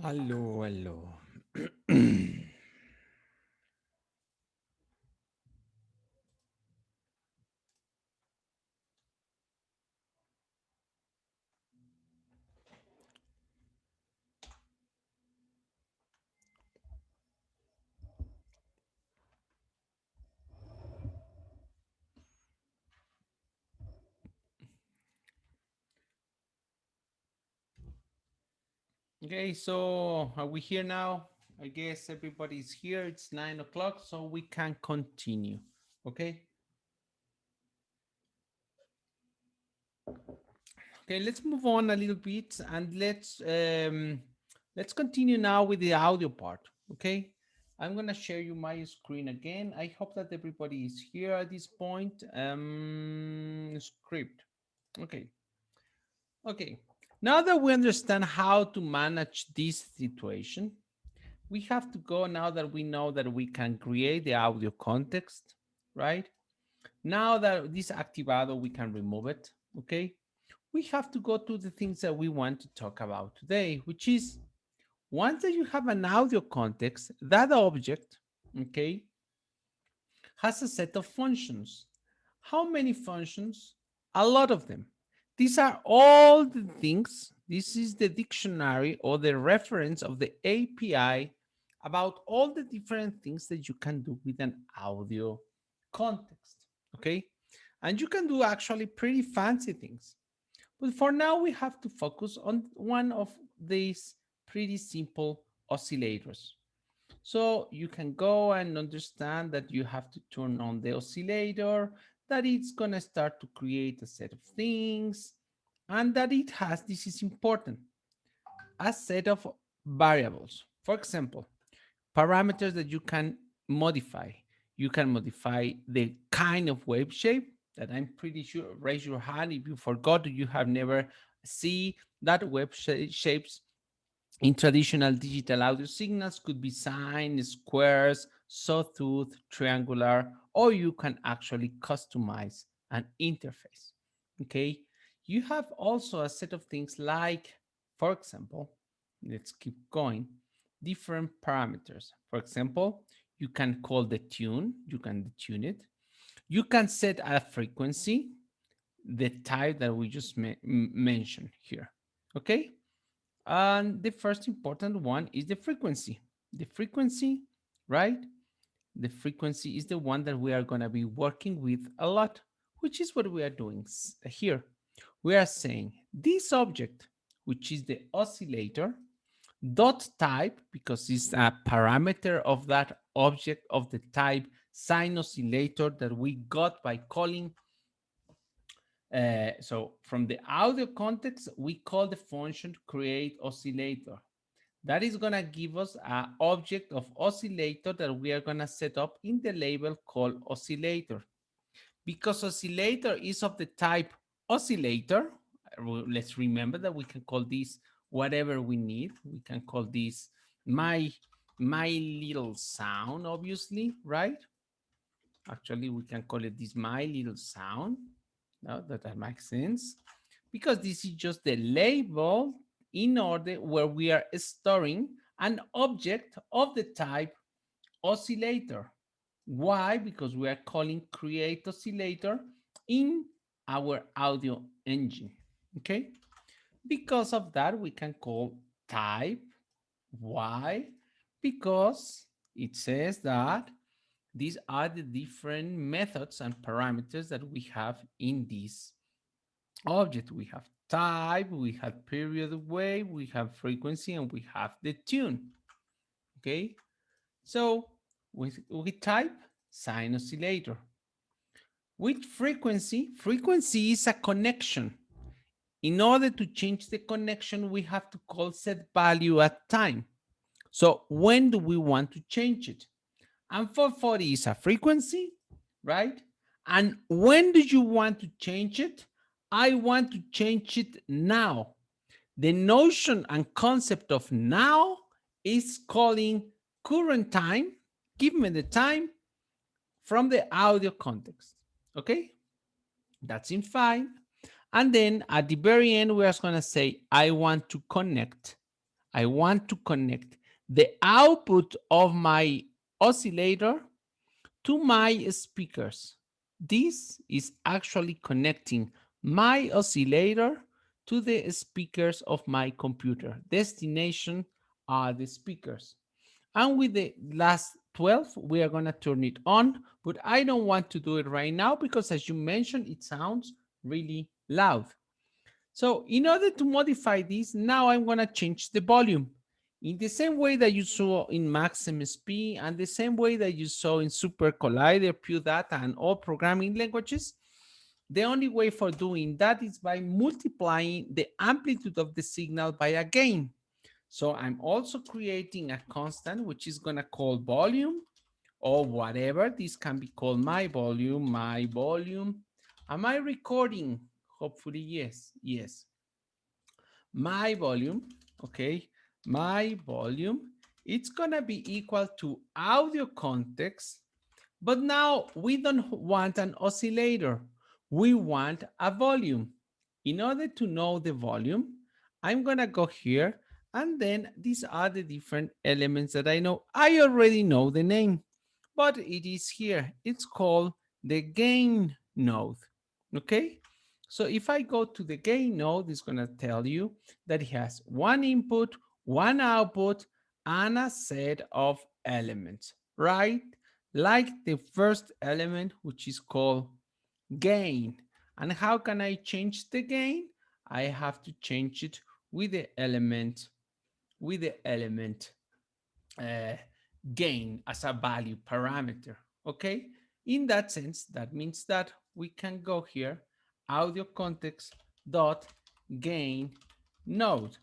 Hello, hello. Okay, so are we here now? I guess everybody's here. It's 9 o'clock, so we can continue. Okay. Okay, let's move on a little bit and let's continue now with the audio part. Okay. I'm gonna share you my screen again. I hope that everybody is here at this point. Script. Okay. Okay. Now that we understand how to manage this situation, we have to go now that we know that we can create the audio context, right? Now that this activado, we can remove it, okay? We have to go to the things that we want to talk about today, which is once that you have an audio context, that object, okay, has a set of functions. How many functions? A lot of them. These are all the things. This is the dictionary or the reference of the API about all the different things that you can do with an audio context, okay? And you can do actually pretty fancy things. But for now, we have to focus on one of these pretty simple oscillators. So you can go and understand that you have to turn on the oscillator, that it's going to start to create a set of things, and that it has, this is important, a set of variables. For example, parameters that you can modify. You can modify the kind of wave shape that I'm pretty sure, raise your hand if you forgot, you have never seen that wave shapes in traditional digital audio signals could be sine, squares, sawtooth, triangular, or you can actually customize an interface, okay? You have also a set of things like, for example, let's keep going, different parameters. For example, you can call the tune, you can tune it. You can set a frequency, the type that we just mentioned here, okay? And the first important one is the frequency. The frequency, right? The frequency is the one that we are going to be working with a lot, which is what we are doing here. We are saying this object, which is the oscillator, dot type, because it's a parameter of that object of the type sine oscillator that we got by calling. So from the audio context, we call the function create oscillator. That is going to give us an object of oscillator that we are going to set up in the label called oscillator. Because oscillator is of the type oscillator, let's remember that we can call this whatever we need. We can call this my little sound, obviously, right? Actually, we can call it this my little sound. No, that makes sense. Because this is just the label in order where we are storing an object of the type oscillator. Why? Because we are calling create oscillator in our audio engine, okay? Because of that, we can call type. Why? Because it says that these are the different methods and parameters that we have in this object. We have type, we have period wave, we have frequency, and we have the tune. Okay, so with type, sine oscillator. With frequency, frequency is a connection. In order to change the connection, we have to call set value at time. So when do we want to change it? And 440 is a frequency, right? And when do you want to change it? I want to change it now. The notion and concept of now is calling current time. Give me the time from the audio context, okay? That's in fine. And then at the very end, we're just gonna say, I want to connect I want to connect the output of my oscillator to my speakers. This is actually connecting my oscillator to the speakers of my computer. Destination are the speakers. And with the last 12, we are going to turn it on, but I don't want to do it right now because as you mentioned, it sounds really loud. So in order to modify this, now I'm going to change the volume. In the same way that you saw in MaxMSP and the same way that you saw in Super Collider, Pure Data, and all programming languages, the only way for doing that is by multiplying the amplitude of the signal by a gain. So I'm also creating a constant, which is going to call volume or whatever. This can be called my volume, my volume. Am I recording? Hopefully, yes, yes. My volume, okay, my volume, it's gonna be equal to audio context, but now we don't want an oscillator. We want a volume. In order to know the volume, I'm gonna go here, and then these are the different elements that I know. I already know the name, but it is here. It's called the gain node, okay? So if I go to the gain node, it's gonna tell you that it has one input, one output, and a set of elements, right? Like the first element, which is called gain. And how can I change the gain? I have to change it with the element, uh, gain as a value parameter, okay? In that sense, that means that we can go here, audio context dot gain node.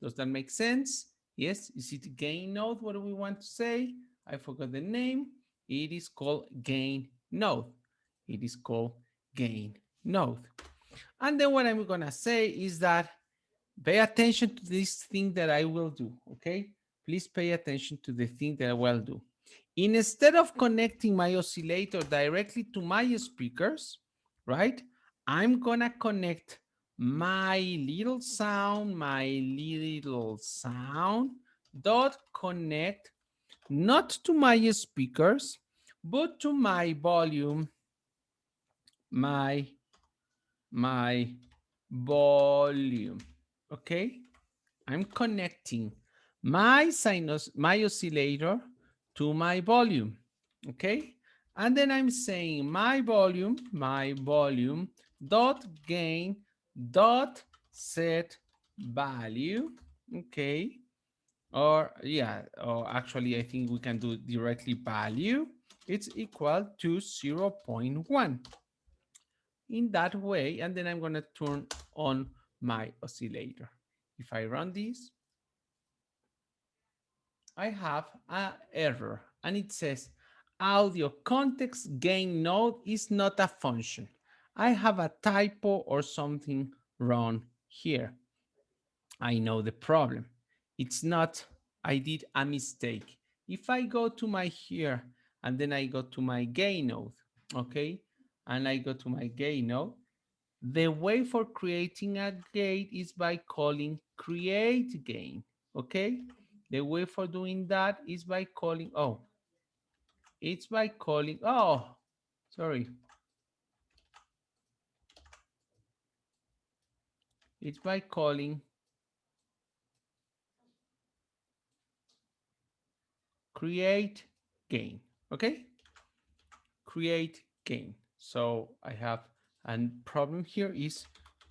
Does that make sense? Yes, is it gain node? What do we want to say? I forgot the name. It is called gain node. It is called gain node. And then what I'm gonna say is that pay attention to this thing that I will do, okay? Please pay attention to the thing that I will do. Instead of connecting my oscillator directly to my speakers, right? I'm gonna connect my little sound dot connect not to my speakers, but to my volume, my volume, okay? I'm connecting my oscillator to my volume, okay? And then I'm saying my volume dot gain dot set value, okay? Or yeah, or actually I think we can do directly value. It's equal to 0.1 in that way. And then I'm going to turn on my oscillator. If I run this, I have an error and it says audio context gain node is not a function. I have a typo or something wrong here. I know the problem. It's not, I did a mistake. If I go to my here and then I go to my gain node, okay, and I go to my gain node, the way for creating a gate is by calling create gain, okay? The way for doing that is by calling, sorry. It's by calling create gain, okay? Create gain. So I have a problem here is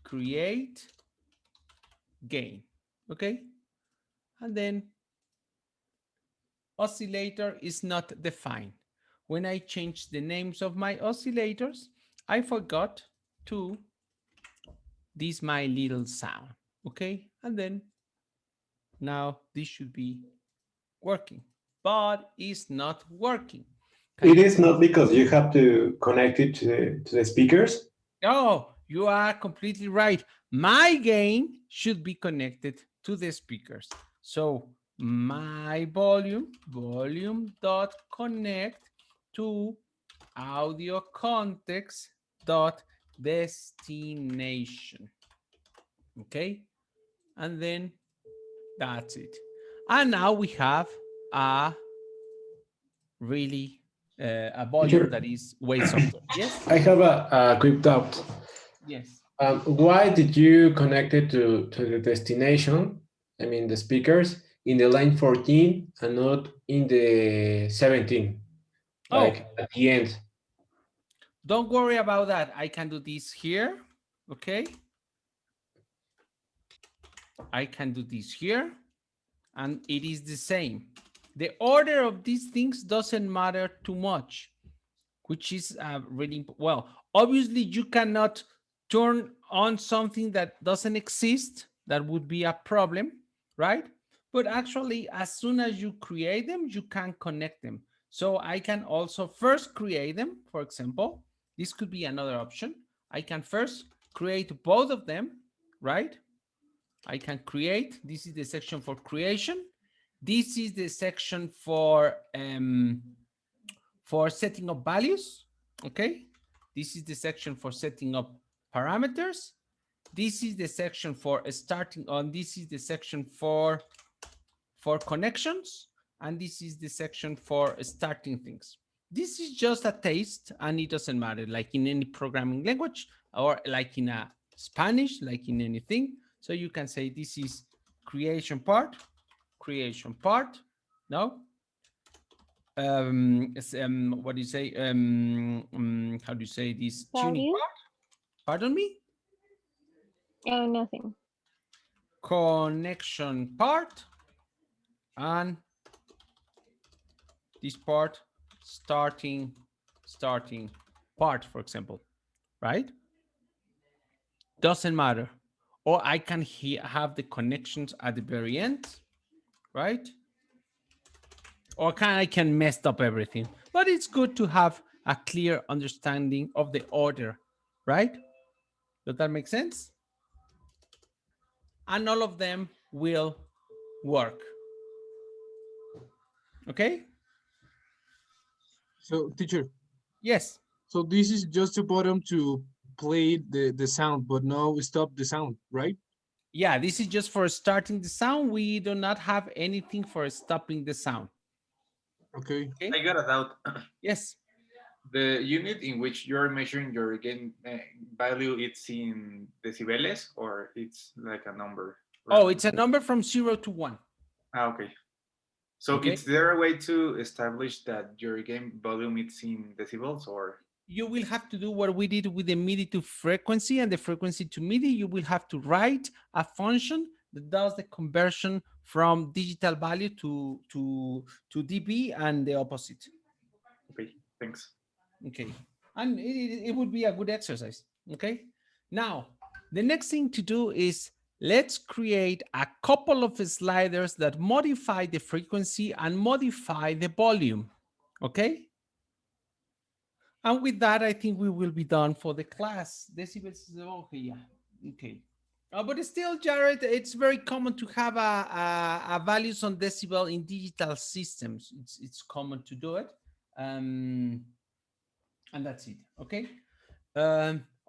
create gain, okay? And then oscillator is not defined. When I change the names of my oscillators, I forgot to this my little sound, okay? And then now this should be working, but it's not working. It is not because you have to connect it to the speakers. Oh, you are completely right. My gain should be connected to the speakers. So my volume dot connect to audio context dot destination. Okay, and then That's it. And now we have a really a volume Teacher. that is way softer. Yes. I have a quick doubt. Yes. Why did you connect it to the destination? I mean, the speakers in the line 14 and not in the 17, like at the end. Don't worry about that. I can do this here. Okay. I can do this here. And it is the same. The order of these things doesn't matter too much, which is really, well, obviously you cannot turn on something that doesn't exist. That would be a problem, right? But actually, as soon as you create them, you can connect them. So I can also first create them. For example, this could be another option. I can first create both of them, right? I can create. This is the section for creation. This is the section for setting up values. Okay. This is the section for setting up parameters. This is the section for starting on. This is the section for connections. And this is the section for starting things. This is just a taste and it doesn't matter, like in any programming language or like in a Spanish, like in anything. So you can say this is creation part, no? What do you say? How do you say this? Tuning Value? part? Pardon me? Oh, nothing. Connection part and this part, starting part, for example, right? Doesn't matter. Or I can have the connections at the very end, right? Or I can mess up everything, but it's good to have a clear understanding of the order, right? Does that make sense? And all of them will work. Okay? So, teacher, Yes. so this is just a button to play the sound, but no stop the sound, right? Yeah, this is just for starting the sound. We do not have anything for stopping the sound. Okay. Okay? I got a doubt. Yes. The unit in which you're measuring your gain value, it's in decibeles or it's like a number? Oh, it's a number from 0 to 1. Okay. So Okay. is there a way to establish that your gain volume is in decibels or? You will have to do what we did with the MIDI to frequency and the frequency to MIDI. You will have to write a function that does the conversion from digital value to dB and the opposite. Okay, thanks. Okay, and it would be a good exercise. Okay, now the next thing to do is let's create a couple of sliders that modify the frequency and modify the volume. Okay. And with that, I think we will be done for the class. Decibels, okay, yeah, okay. But still, Jared, it's very common to have a values on decibel in digital systems. It's common to do it. And that's it, okay?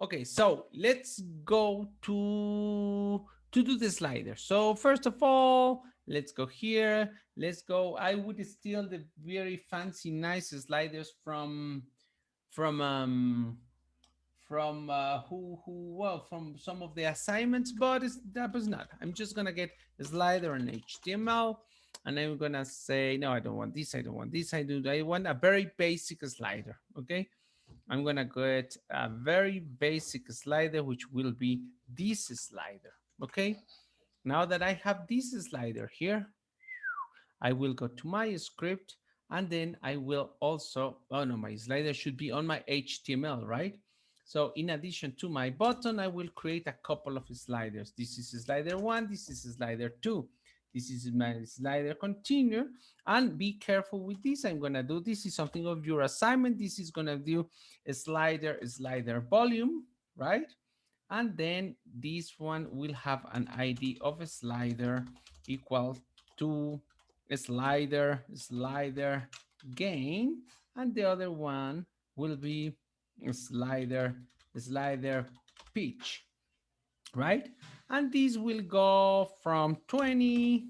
Okay, so let's go to do the slider. So first of all, let's go here. Let's go, I would steal the very fancy, nice sliders from some of the assignments, but that was not. I'm just gonna get a slider in HTML, and I'm gonna say, no, I don't want this. I don't want this. I want a very basic slider. Okay, I'm gonna get a very basic slider, which will be this slider. Okay, now that I have this slider here, I will go to my script. And then I will also, oh no, my slider should be on my HTML, right? So in addition to my button, I will create a couple of sliders. This is slider 1, this is slider 2. This is my slider continue. And be careful with this. I'm gonna do, this is something of your assignment. This is gonna do a slider volume, right? And then this one will have an ID of a slider equal to slider gain, and the other one will be slider pitch, right? And these will go from 20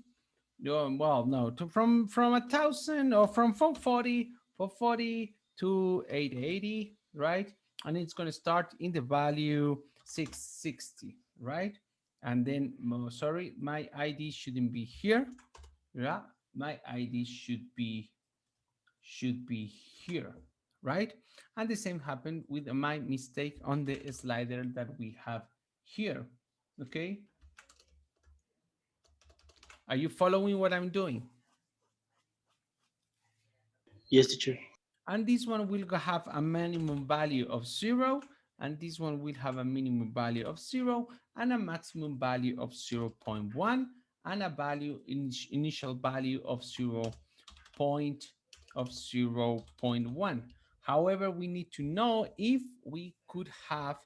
Well, no, from 1,000 or from 440 to 880, right? And it's going to start in the value 660, right? And then, sorry, my ID shouldn't be here. Yeah, my ID should be here, right? And the same happened with my mistake on the slider that we have here. Okay, are you following what I'm doing? Yes, teacher. And this one will have a minimum value of 0, and this one will have a minimum value of 0 and a maximum value of 0.1 and a value initial value of 0.1. However, we need to know if we could have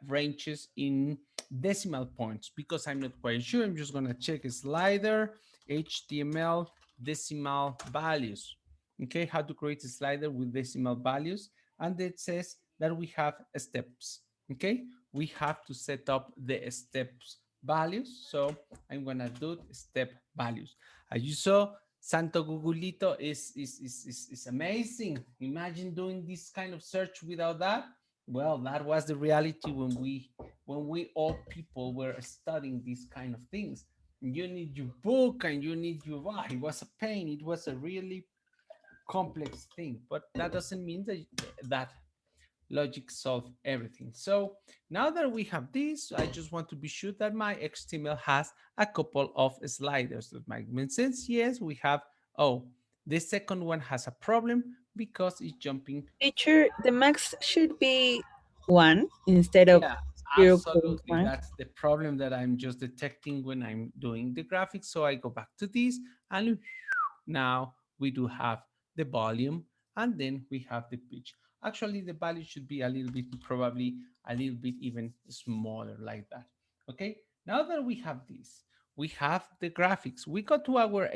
ranges in decimal points, because I'm not quite sure. I'm just going to check a slider, HTML decimal values. Okay, how to create a slider with decimal values. And it says that we have steps. Okay, we have to set up the steps values. So I'm going to do step values. As you saw, Santo Gugulito is amazing. Imagine doing this kind of search without that. Well, that was the reality when we all people were studying these kind of things. You need your book and you need your, it was a pain. It was a really complex thing, but that doesn't mean that logic solve everything. So now that we have this, I just want to be sure that my HTML has a couple of sliders. That might make sense. Yes, we have, the second one has a problem because it's jumping. Teacher, the max should be 1 instead of Yeah, 0.1. absolutely. That's the problem that I'm just detecting when I'm doing the graphics. So I go back to this, and now we do have the volume, and then we have the pitch. Actually, the value should be a little bit, probably a little bit even smaller like that. Okay, now that we have this, we have the graphics. We go to our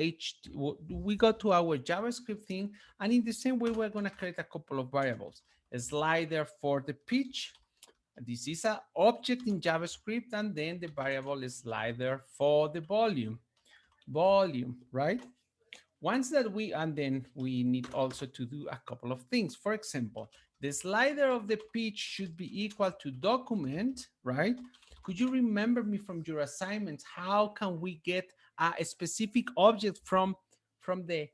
JavaScript thing, and in the same way, we're going to create a couple of variables. A slider for the pitch. This is an object in JavaScript, and then the variable is slider for the volume, right? Once that and then we need also to do a couple of things. For example, the slider of the pitch should be equal to document, right? Could you remember me from your assignments? How can we get a specific object from the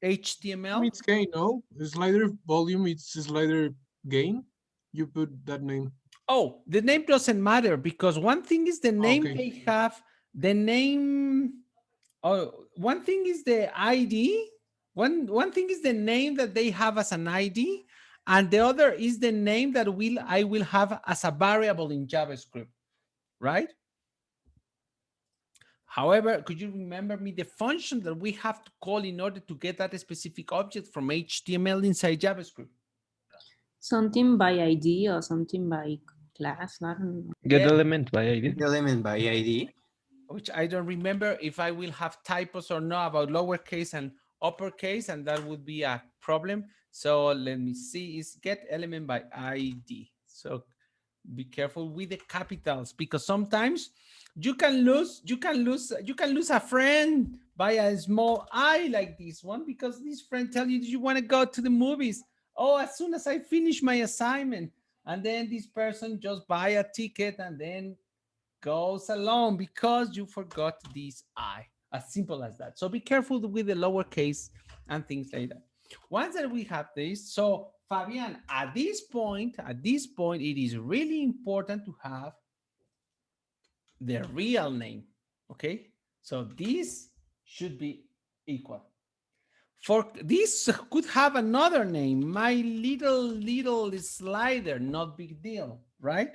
HTML? It's gain, no? Slider volume, it's slider gain. You put that name. Oh, the name doesn't matter, because one thing is the name Okay. they have, the name. Oh, one thing is the ID. One thing is the name that they have as an ID, and the other is the name that I will have as a variable in JavaScript, right? However, could you remember me the function that we have to call in order to get that specific object from HTML inside JavaScript? Something by ID or something by class. I don't know. Get element by ID. Get element by ID. Which I don't remember if I will have typos or not about lowercase and uppercase, and that would be a problem. So let me see, is get element by ID. So be careful with the capitals, because sometimes you can lose a friend by a small I like this one, because this friend tell you want to go to the movies. Oh, as soon as I finish my assignment, and then this person just buy a ticket and then goes along because you forgot this I. As simple as that. So be careful with the lowercase and things like that. Once that we have this, so Fabian, at this point, it is really important to have the real name. Okay, so this should be equal. For this could have another name, my little slider, not big deal, right?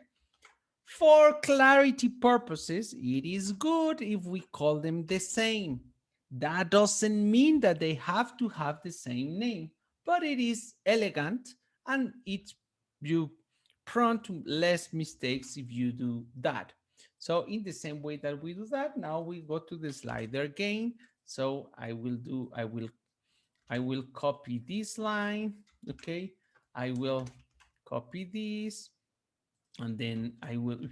For clarity purposes, it is good if we call them the same. That doesn't mean that they have to have the same name, but it is elegant, and you prone to less mistakes if you do that. So in the same way that we do that, now we go to the slider again. So I will copy this line. Okay, I will copy this. And then I will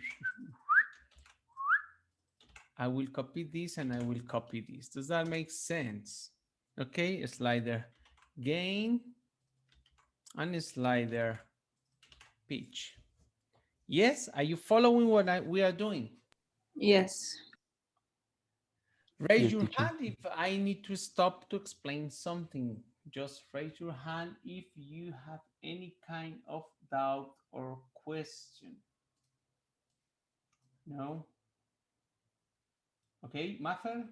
I will copy this and I will copy this. Does that make sense? Okay, slider gain and slider pitch. Yes, are you following what we are doing? Yes. Raise Yes, your teacher. hand if I need to stop to explain something. Just raise your hand if you have any kind of doubt or question. No? Okay, Maffer?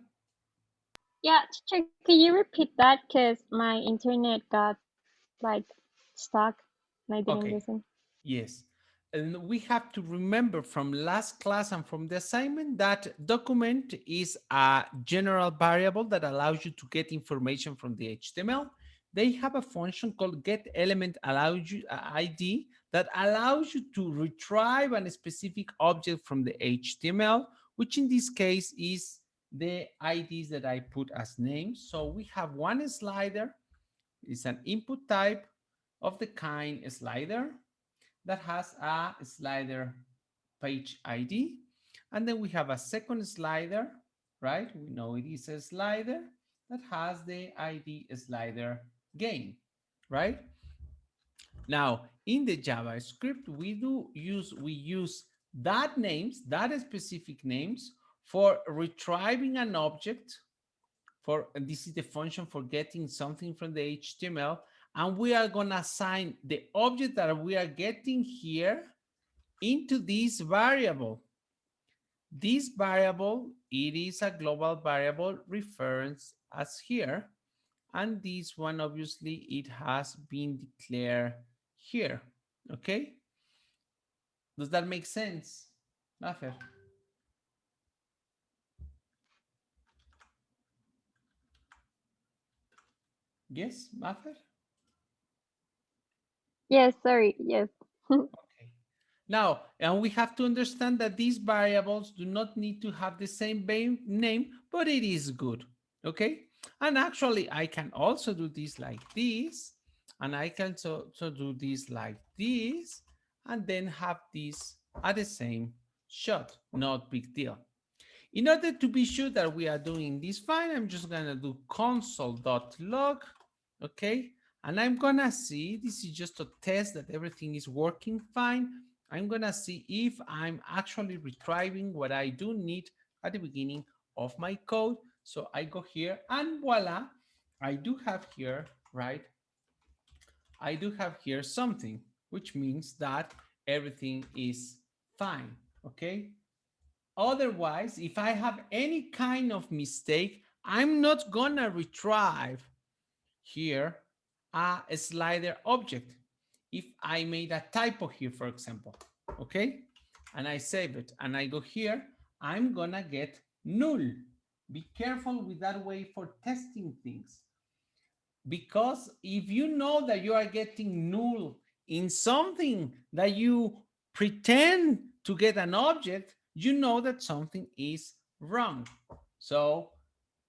Yeah, teacher, can you repeat that? Because my internet got like stuck and I didn't Okay, listen. yes. And we have to remember from last class and from the assignment that document is a general variable that allows you to get information from the HTML. They have a function called getElementID that allows you to retrieve a specific object from the HTML, which in this case is the IDs that I put as names. So we have one slider, it's an input type of the kind slider that has a slider page ID. And then we have a second slider, right? We know it is a slider that has the ID slider gain, right? Now, in the JavaScript, we use that names, that specific names for retrieving an object and this is the function for getting something from the HTML, and we are going to assign the object that we are getting here into this variable. This variable, it is a global variable reference as here, and this one obviously it has been declared here. Okay, does that make sense, Mafer? Yes, Mafer? Yes, sorry. Yes. Okay. Now, and we have to understand that these variables do not need to have the same name, but it is good, okay? And actually, I can also do this like this, and I can so do this like this, and then have this at the same shot, not big deal. In order to be sure that we are doing this fine, I'm just gonna do console.log, okay? And I'm gonna see, this is just a test that everything is working fine. I'm gonna see if I'm actually retrieving what I do need at the beginning of my code. So I go here and voila, I do have here, right? I do have here something, which means that everything is fine, okay? Otherwise, if I have any kind of mistake, I'm not gonna retrieve here a slider object. If I made a typo here, for example, okay? And I save it and I go here, I'm gonna get null. Be careful with that way for testing things. Because if you know that you are getting null in something that you pretend to get an object, you know that something is wrong. So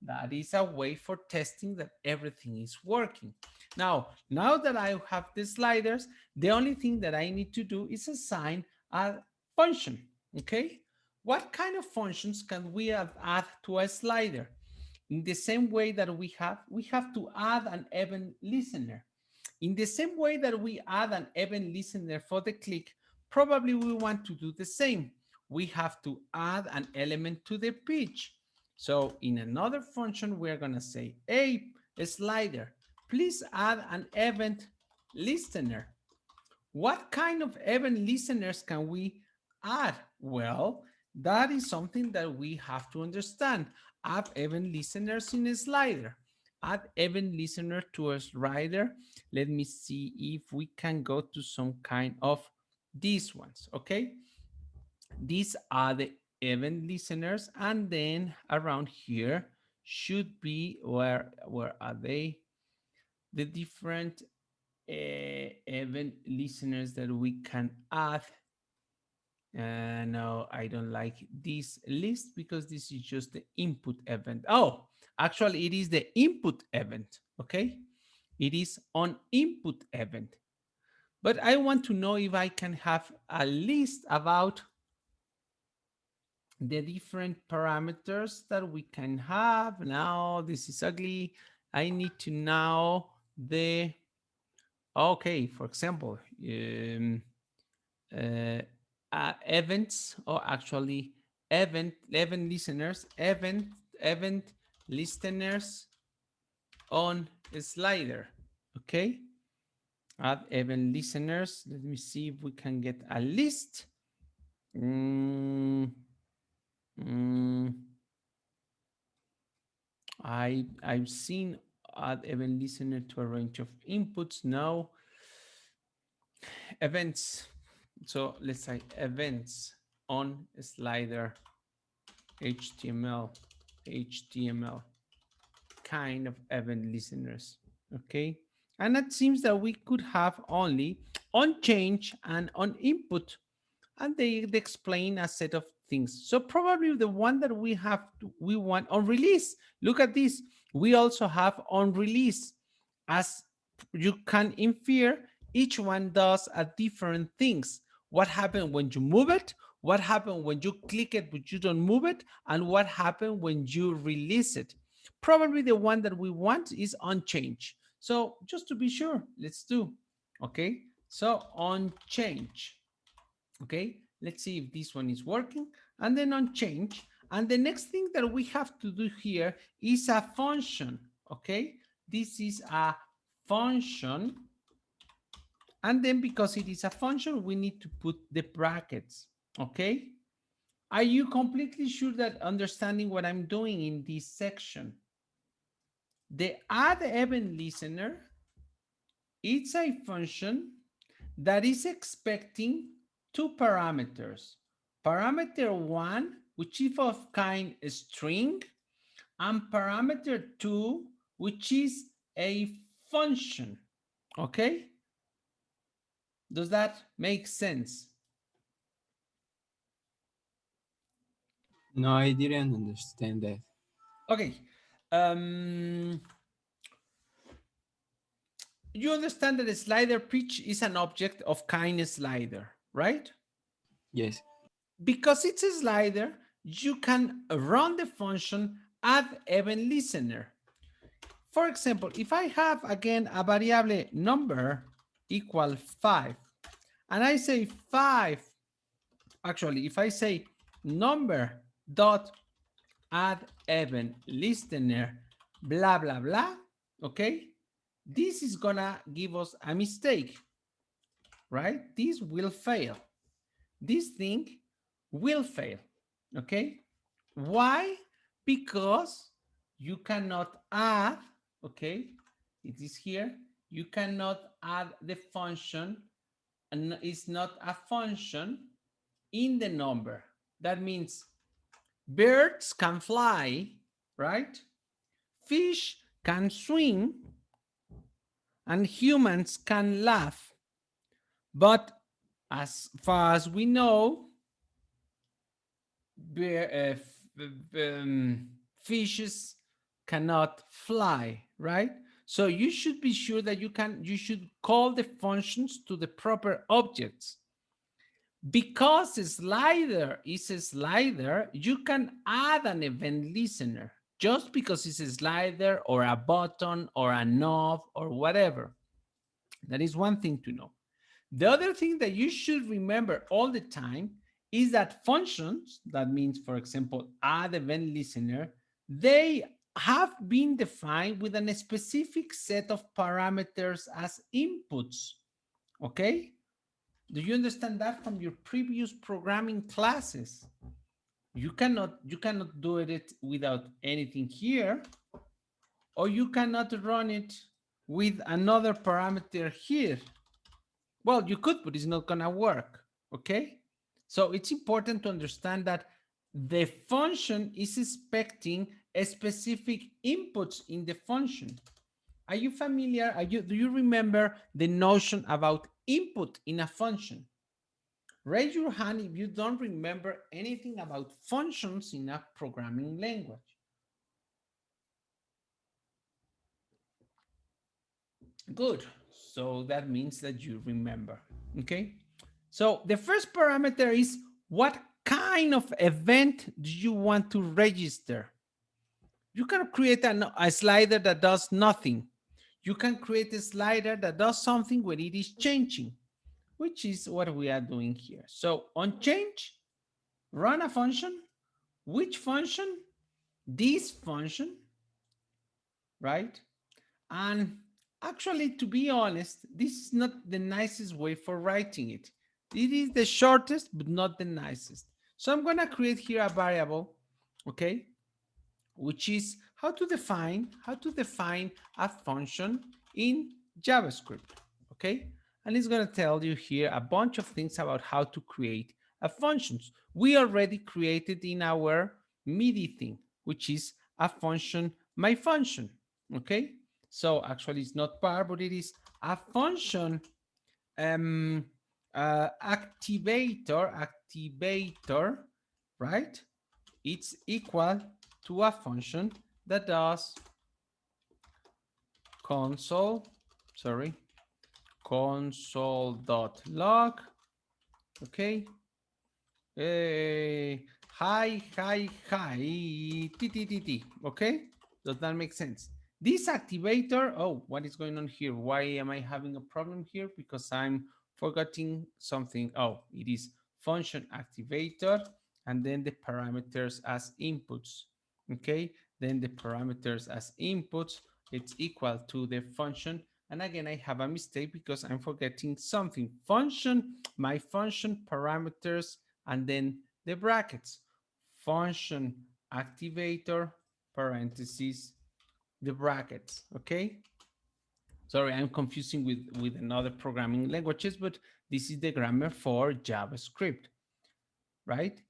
that is a way for testing that everything is working. Now that I have the sliders, the only thing that I need to do is assign a function, okay? What kind of functions can we add to a slider? In the same way that we have to add an event listener. In the same way that we add an event listener for the click, probably we want to do the same. We have to add an element to the pitch. So in another function, we're gonna say, hey, slider, please add an event listener. What kind of event listeners can we add? Well, that is something that we have to understand. Add event listeners in a slider. Add event listener to a slider. Let me see if we can go to some kind of these ones, okay? These are the event listeners, and then around here should be, where are they? The different event listeners that we can add. No, I don't like this list because this is just the input event. Oh, actually it is the input event, okay? It is on input event. But I want to know if I can have a list about the different parameters that we can have. Now, this is ugly. I need to know the, okay, for example, events, or actually event listeners, event listeners on a slider. Okay, add event listeners. Let me see if we can get a list. I've seen add event listener to a range of inputs. Now events. So let's say events on a slider, HTML kind of event listeners. Okay, and it seems that we could have only on change and on input, and they explain a set of things. So probably the one that we want on release. Look at this. We also have on release. As you can infer, each one does a different things. What happened when you move it? What happened when you click it but you don't move it? And what happened when you release it? Probably the one that we want is on change. So just to be sure, let's do. Okay, so on change. Okay, let's see if this one is working, and then on change. And the next thing that we have to do here is a function. Okay, this is a function, and then because it is a function, we need to put the brackets. Okay, are you completely sure that understanding what I'm doing in this section? The add event listener, it's a function that is expecting two parameters. Parameter 1, which is of kind string, and parameter 2, which is a function. Okay? Does that make sense? No, I didn't understand that. Okay. You understand that a slider pitch is an object of kind slider, right? Yes. Because it's a slider, you can run the function add event listener. For example, if I have again a variable number equal 5, and I say 5, actually, if I say number dot add event listener, blah, blah, blah, okay? This is gonna give us a mistake, right? This will fail. This thing will fail, okay? Why? Because you cannot add, okay? It is here. You cannot add the function, and it's not a function in the number. That means birds can fly, right? Fish can swim, and humans can laugh. But as far as we know, fishes cannot fly, right? So you should be sure that you should call the functions to the proper objects. Because a slider is a slider, you can add an event listener just because it's a slider or a button or a knob or whatever. That is one thing to know. The other thing that you should remember all the time is that functions, that means, for example, add event listener, they have been defined with a specific set of parameters as inputs, okay? Do you understand that from your previous programming classes? You cannot do it without anything here, or you cannot run it with another parameter here. Well, you could, but it's not gonna work, okay? So it's important to understand that the function is expecting a specific inputs in the function. Are you familiar? Do you remember the notion about input in a function? Raise your hand if you don't remember anything about functions in a programming language. Good. So that means that you remember. Okay. So the first parameter is what kind of event do you want to register? You can create a slider that does nothing. You can create a slider that does something when it is changing, which is what we are doing here. So on change, run a function. Which function? This function, right? And actually, to be honest, this is not the nicest way for writing it. It is the shortest, but not the nicest. So I'm going to create here a variable, okay, which is how to define a function in JavaScript, okay? And it's going to tell you here a bunch of things about how to create a functions. We already created in our MIDI thing, which is a function, my function, okay? So actually it's not var, but it is a function activator, right? It's equal to a function that does console.log, okay? Hi, t, okay? Does that make sense? This activator, oh, what is going on here? Why am I having a problem here? Because I'm forgetting something. Oh, it is function activator and then the parameters as inputs, okay? Then the parameters as inputs, it's equal to the function. And again, I have a mistake because I'm forgetting something. Function, my function parameters, and then the brackets. Function activator, parentheses, the brackets, okay? Sorry, I'm confusing with another programming languages, but this is the grammar for JavaScript, right?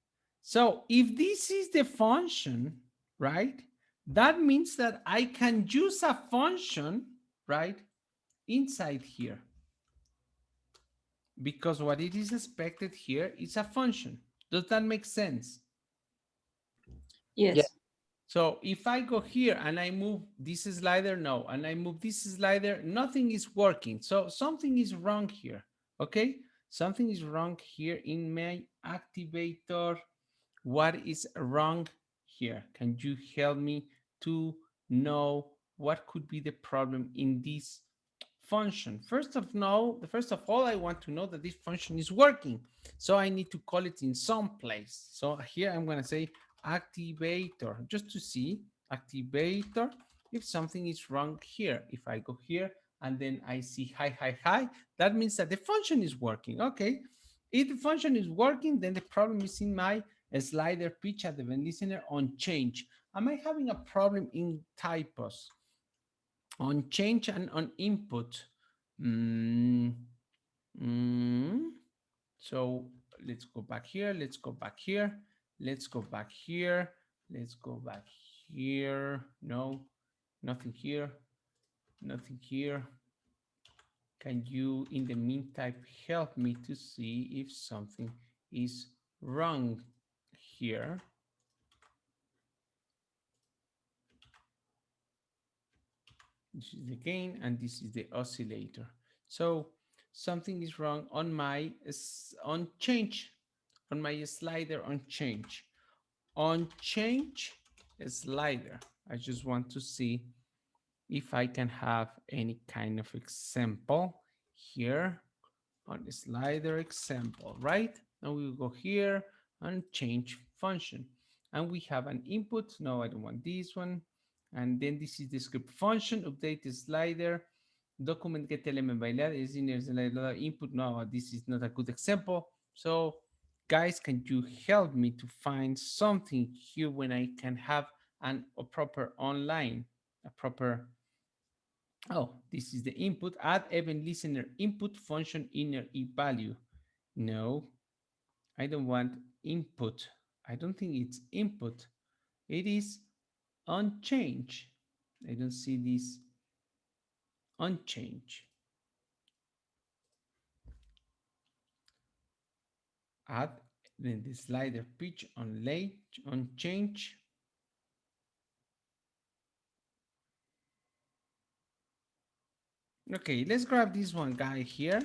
So if this is the function, right, that means that I can use a function, right, inside here. Because what it is expected here is a function. Does that make sense? Yes. Yeah. So if I go here and I move this slider, no, and I move this slider, nothing is working. So something is wrong here, okay? Something is wrong here in my activator. What is wrong here? Can you help me to know what could be the problem in this function? First of all, I want to know that this function is working. So I need to call it in some place. So here I'm going to say activator, just to see activator if something is wrong here. If I go here and then I see hi, that means that the function is working. Okay, if the function is working, then the problem is in my slider pitch at the event listener on change. Am I having a problem in typos? On change and on input. So let's go back here. Let's go back here. Let's go back here. Let's go back here. No, nothing here. Nothing here. Can you, in the meantime, help me to see if something is wrong here? This is the gain and this is the oscillator. So something is wrong on my change, on my slider on change. On change slider, I just want to see if I can have any kind of example here on slider example, right? And we will go here and change function. And we have an input. No, I don't want this one. And then this is the script function, update the slider, document get element bailar is in the input. No, this is not a good example. So guys, can you help me to find something here when I can have a proper online, a proper, oh, this is the input, add event listener input function inner e value. No, I don't want input. I don't think it's input. It is on change. I don't see this on change. Add then the slider pitch on late on change. Okay, let's grab this one guy here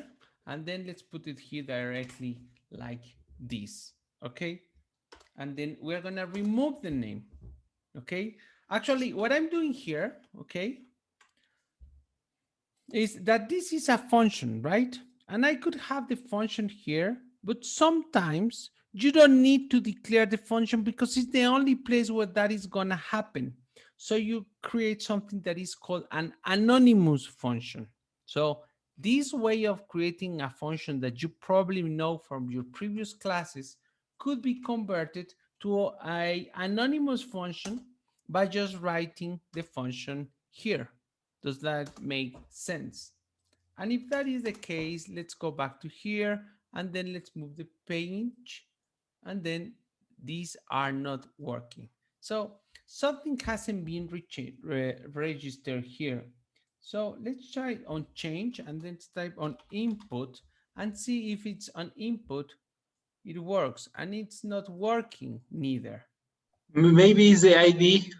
and then let's put it here directly like this. Okay, and then we're gonna remove the name, okay? Actually, what I'm doing here, okay, is that this is a function, right? And I could have the function here, but sometimes you don't need to declare the function because it's the only place where that is gonna happen. So you create something that is called an anonymous function. So this way of creating a function that you probably know from your previous classes could be converted to an anonymous function by just writing the function here. Does that make sense? And if that is the case, let's go back to here and then let's move the page, and then these are not working. So something hasn't been registered here. So let's try on change and then type on input and see if it's on input, it works, and it's not working neither. Maybe it's the ID.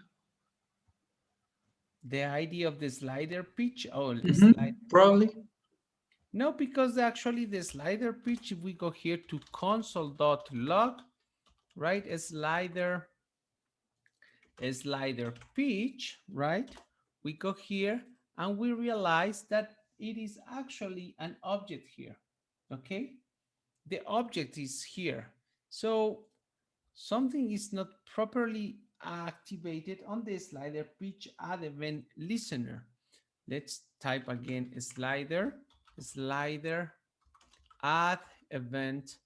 The ID of the slider pitch, oh, Probably. No, because actually the slider pitch, if we go here to console.log, right, a slider pitch, right? We go here and we realize that it is actually an object here, okay? The object is here. So something is not properly activated on the slider pitch add event listener. Let's type again slider add event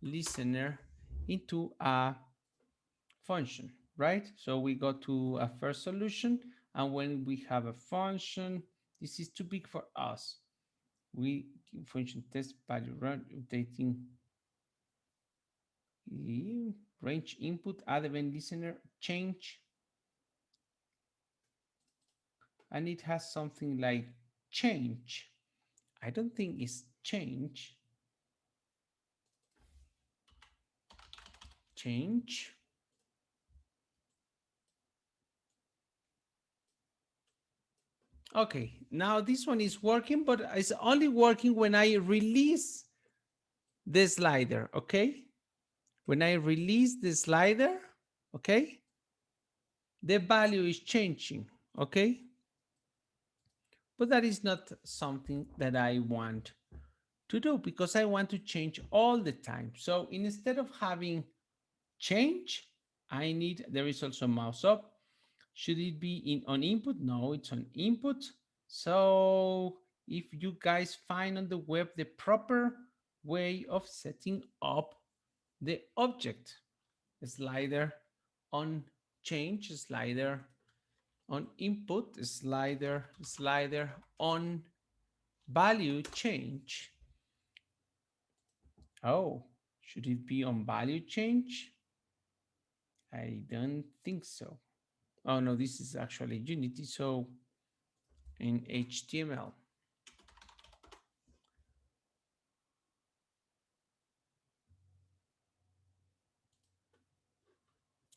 listener into a function, right? So we go to a first solution, and when we have a function, this is too big for us. We function test value run updating range input add event listener change, and it has something like change. I don't think it's change. Change. Okay, now this one is working, but it's only working when I release the slider, okay? When I release the slider, okay, the value is changing, okay? But that is not something that I want to do because I want to change all the time. So instead of having change, I need, there is also mouse up. Should it be on input? No, it's on input. So if you guys find on the web the proper way of setting up the object, slider on change, slider on input, slider on value change. Oh, should it be on value change? I don't think so. Oh no, this is actually Unity, so in HTML.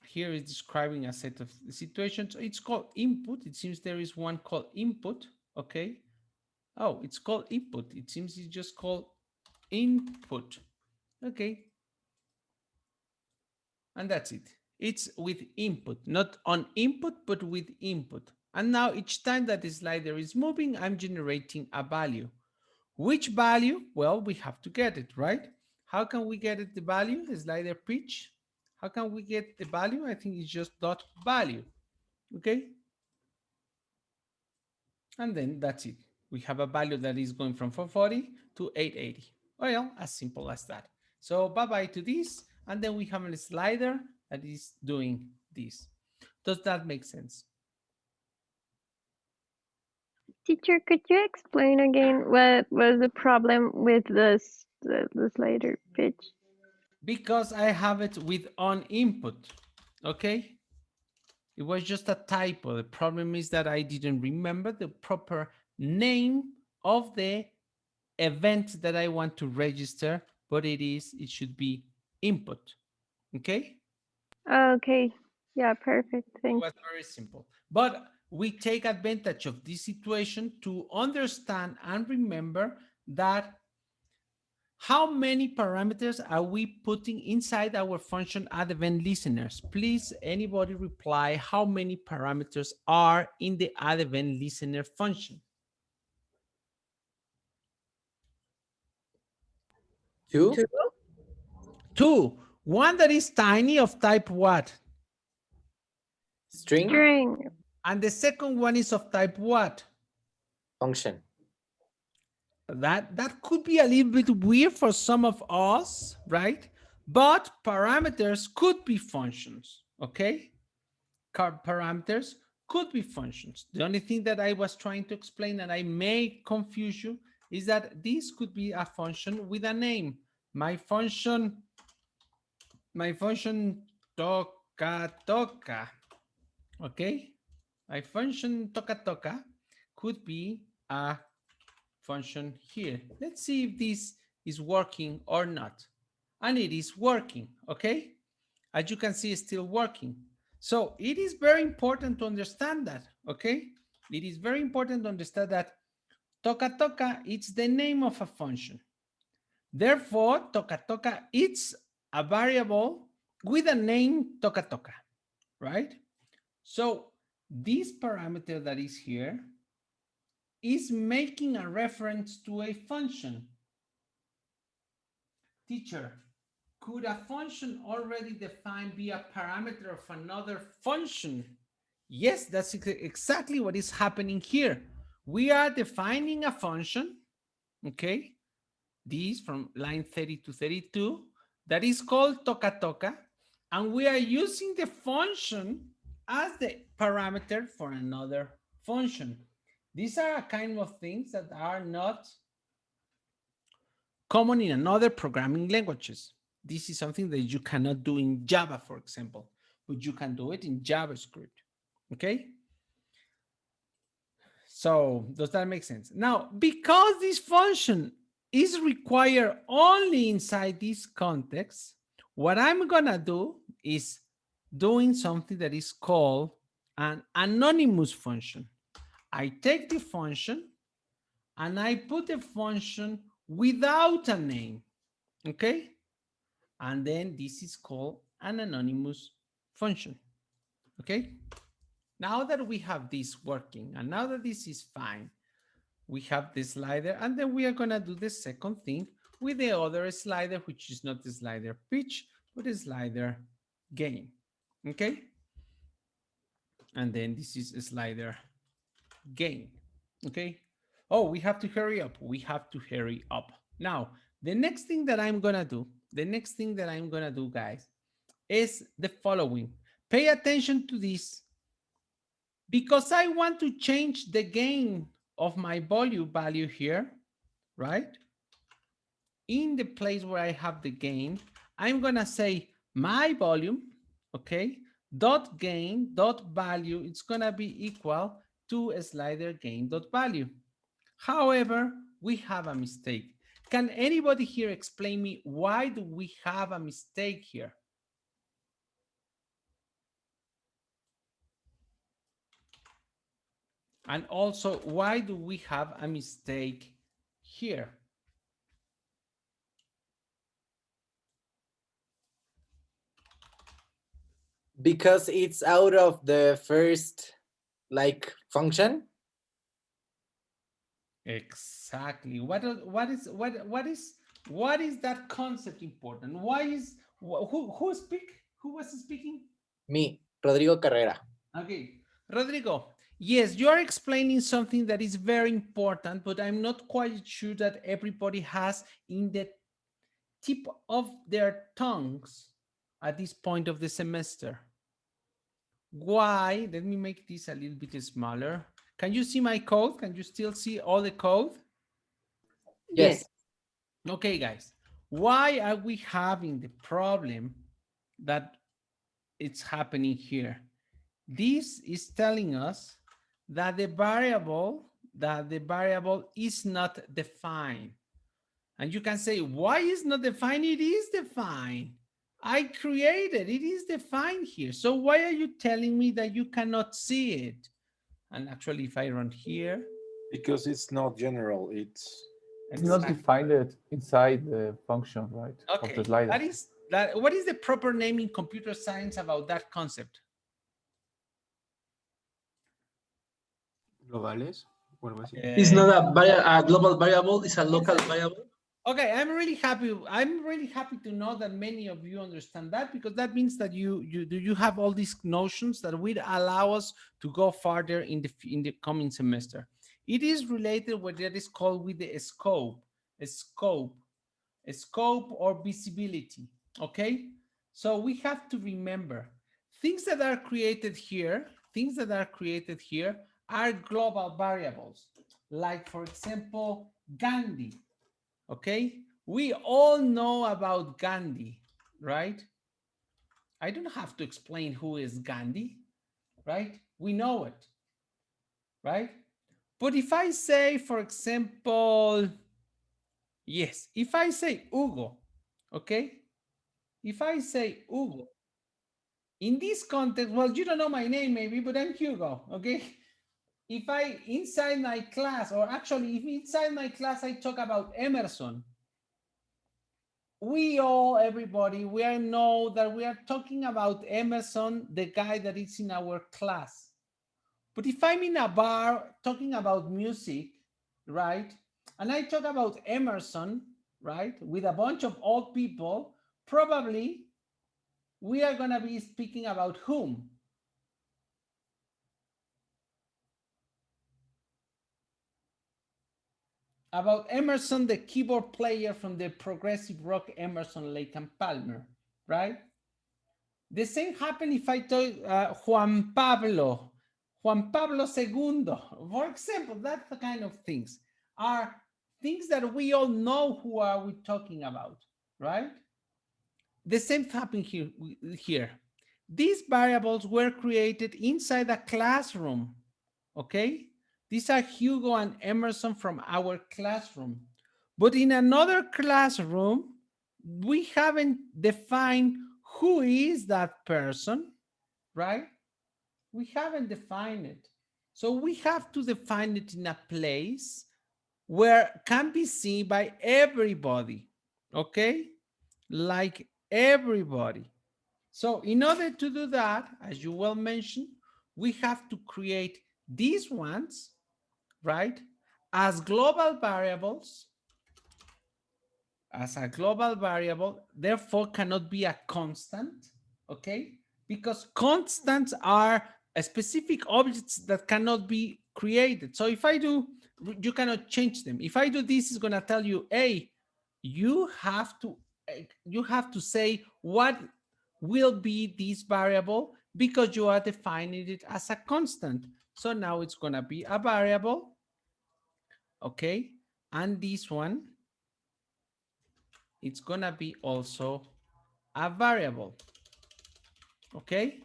Here is describing a set of situations. It's called input. It seems there is one called input, okay? Oh, it's called input. It seems it's just called input, okay? And that's it. It's with input, not on input, but with input. And now each time that the slider is moving, I'm generating a value. Which value? Well, we have to get it, right? How can we get it, the value, the slider pitch? How can we get the value? I think it's just dot value, okay? And then that's it. We have a value that is going from 440 to 880. Well, as simple as that. So bye-bye to this. And then we have a slider that is doing this. Does that make sense? Teacher, could you explain again what was the problem with this the slider pitch? Because I have it with on input, okay? It was just a typo. The problem is that I didn't remember the proper name of the event that I want to register, but it should be input, okay? Okay, yeah, perfect, It thanks. was very simple. But we take advantage of this situation to understand and remember that How many parameters are we putting inside our function add event listeners? Please, anybody reply how many parameters are in the add event listener function? 2. 2. 2. One that is tiny of type what? String. String. And the second one is of type what? Function. That could be a little bit weird for some of us, right? But parameters could be functions, okay? Parameters could be functions. The only thing that I was trying to explain, and I may confuse you, is that this could be a function with a name. My function toca, okay? My function toca could be a function here. Let's see if this is working or not. And it is working, okay? As you can see, it's still working. So it is very important to understand that, okay? It is very important to understand that toca, it's the name of a function. Therefore, toca, it's a variable with a name toca, right? So this parameter that is here is making a reference to a function. Teacher, could a function already defined be a parameter of another function? Yes, that's exactly what is happening here. We are defining a function, okay? This from line 30 to 32, that is called toca, and we are using the function as the parameter for another function. These are a kind of things that are not common in other programming languages. This is something that you cannot do in Java, for example, but you can do it in JavaScript, okay? So does that make sense? Now, because this function is required only inside this context, what I'm gonna do is doing something that is called an anonymous function. I take the function and I put the function without a name, okay? And then this is called an anonymous function, okay? Now that we have this working and now that this is fine, we have the slider, and then we are gonna do the second thing with the other slider, which is not the slider pitch, but the slider gain, okay? And then this is a slider gain, okay? Oh, we have to hurry up. We have to hurry up. Now, the next thing that I'm gonna do, guys, is the following. Pay attention to this because I want to change the gain of my volume value here, right? In the place where I have the gain, I'm gonna say my volume, okay, dot gain dot value, it's gonna be equal to a slider gain dot value. However, we have a mistake. Can anybody here explain me why do we have a mistake here? And also, why do we have a mistake here? Because it's out of the first like function. Exactly. What is that concept important? Why is who was speaking? Me, Rodrigo Carrera. Okay, Rodrigo. Yes, you are explaining something that is very important, but I'm not quite sure that everybody has in the tip of their tongues at this point of the semester. Why? Let me make this a little bit smaller. Can you see my code? Can you still see all the code? Yes. Okay, guys. Why are we having the problem that it's happening here? This is telling us that the variable is not defined. And you can say, why is not defined? It is defined. I created, it is defined here. So why are you telling me that you cannot see it? And actually, if I run here. Because it's not general, it's It's not Exactly. defined it inside the function, right? Of Okay, the slider. that is that. What is the proper name in computer science about that concept? Globales o algo así. It's not a global variable, it's a local variable. Okay, I'm really happy. I'm really happy to know that many of you understand that, because that means that you have all these notions that will allow us to go farther in the coming semester. It is related what that is called with the scope or visibility. Okay, so we have to remember things that are created here. Things that are created here are global variables, like for example Gandhi. Okay, we all know about Gandhi, right? I don't have to explain who is Gandhi, right? We know it, right? But if I say, for example, yes, if I say Hugo, okay? If I say Hugo, in this context, well, you don't know my name maybe, but I'm Hugo, okay? If I, inside my class, or actually if inside my class I talk about Emerson, we all, everybody, we all know that we are talking about Emerson, the guy that is in our class. But if I'm in a bar talking about music, right, and I talk about Emerson, right, with a bunch of old people, probably we are going to be speaking about whom? About Emerson, the keyboard player from the progressive rock Emerson, Lake and Palmer, right? The same happened if I talk Juan Pablo II, for example. That kind of things are things that we all know who are we talking about, right? The same happened here. These variables were created inside a classroom, okay? These are Hugo and Emerson from our classroom. But in another classroom, we haven't defined who is that person, right? We haven't defined it. So we have to define it in a place where can be seen by everybody, okay? Like everybody. So in order to do that, as you well mentioned, we have to create these ones, right, as global variables, as a global variable, therefore cannot be a constant, okay? Because constants are specific objects that cannot be created. So if I do, you cannot change them. If I do this, it's gonna tell you, hey, you have to say what will be this variable, because you are defining it as a constant. So now it's gonna be a variable, okay? And this one, it's gonna be also a variable, okay?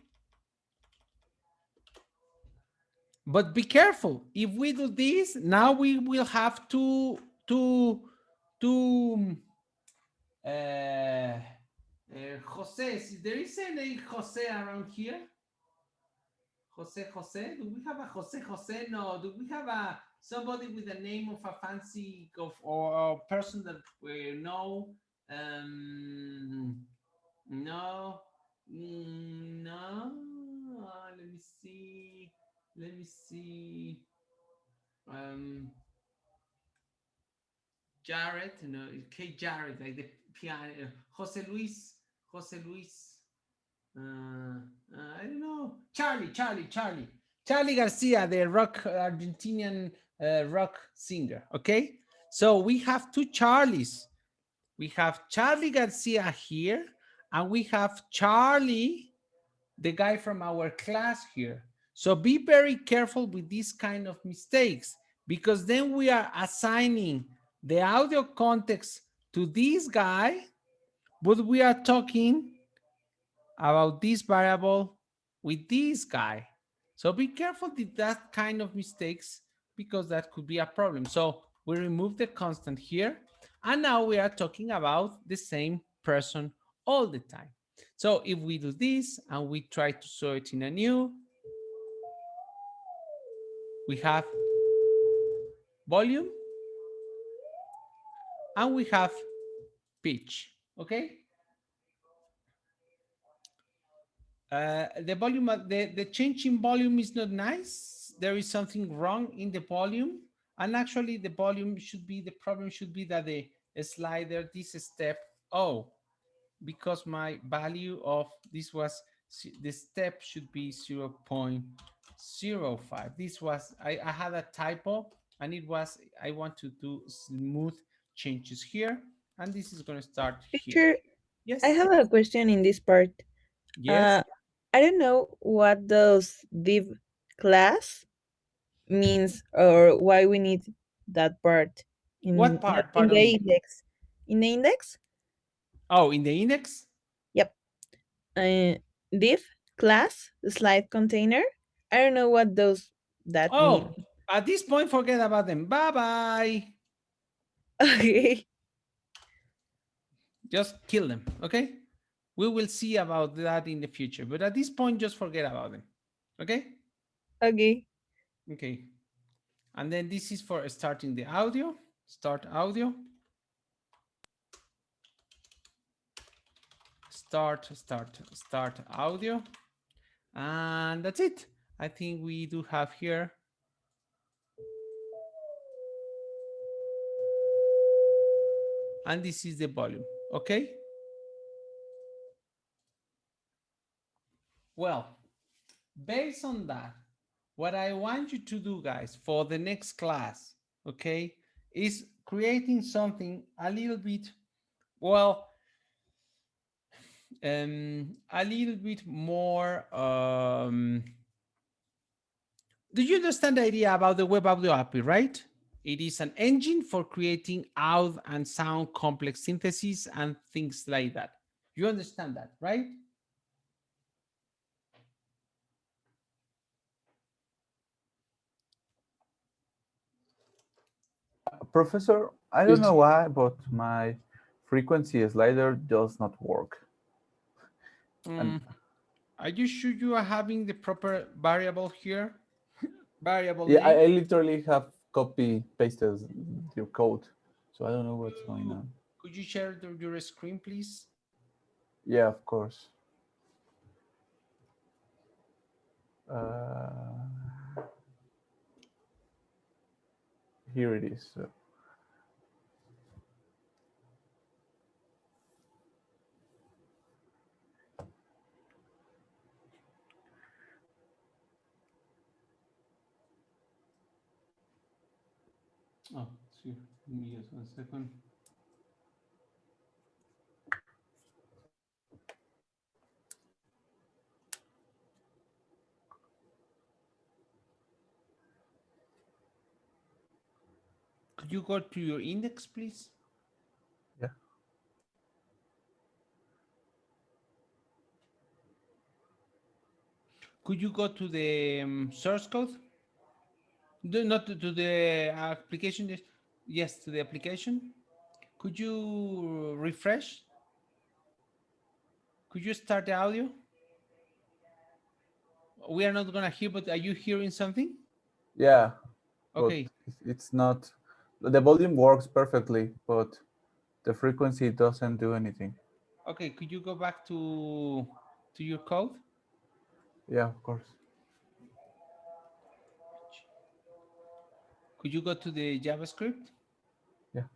But be careful. If we do this, now we will have Jose, there is a name Jose around here? Jose. Do we have a Jose? No. Do we have somebody with the name of a fancy or a person that we know? No. No. Let me see. Jared, no, K. Jared, like the piano. Jose Luis. I don't know. Charlie Garcia, the Argentinian rock singer. Okay, so we have two Charlies. We have Charlie Garcia here, and we have Charlie, the guy from our class here. So be very careful with these kind of mistakes, because then we are assigning the audio context to this guy, but we are talking about this variable with this guy. So be careful with that kind of mistakes, because that could be a problem. So we remove the constant here, and now we are talking about the same person all the time. So if we do this and we try to show it in a new, we have volume, and we have pitch. Okay. The volume, the change in volume is not nice. There is something wrong in the volume, and actually the volume should be, the problem should be that the slider, this step, oh, because my value of this was, the step should be 0.05. This was, I had a typo, and it was, I want to do smooth changes here, and this is going to start here. Teacher, Yes. I have a question in this part. Yes. I don't know what does div class means or why we need that part in, What part? in Pardon the me. index. In the index? Oh, in the index? Yep. Div class slide container. I don't know what does that mean. Oh, at this point, forget about them. Bye-bye. Okay. Just kill them, okay? We will see about that in the future, but at this point, just forget about them, okay? Okay. Okay. And then this is for starting the audio. Start audio. Start audio. And that's it. I think we do have here. And this is the volume, okay? Well, based on that, what I want you to do, guys, for the next class, okay, is creating something a little bit, well, a little bit more, do you understand the idea about the Web Audio API, right? It is an engine for creating audio and sound complex synthesis and things like that. You understand that, right? Professor, I don't know why, but my frequency slider does not work. Are you sure you are having the proper variable here? Variable Yeah, name? I literally have copy pasted your code, so I don't know what's going on. Could you share your screen, please? Yeah, of course. Here it is. Oh, see, give me just 1 second. Could you go to your index, please? Yeah. Could you go to the source code? Not to the application. Yes, to the application. Could you refresh? Could you start the audio? We are not gonna hear, but are you hearing something? Yeah. Okay. It's not. The volume works perfectly, but the frequency doesn't do anything. Okay. Could you go back to your code? Yeah, of course. Could you go to the JavaScript? Yeah.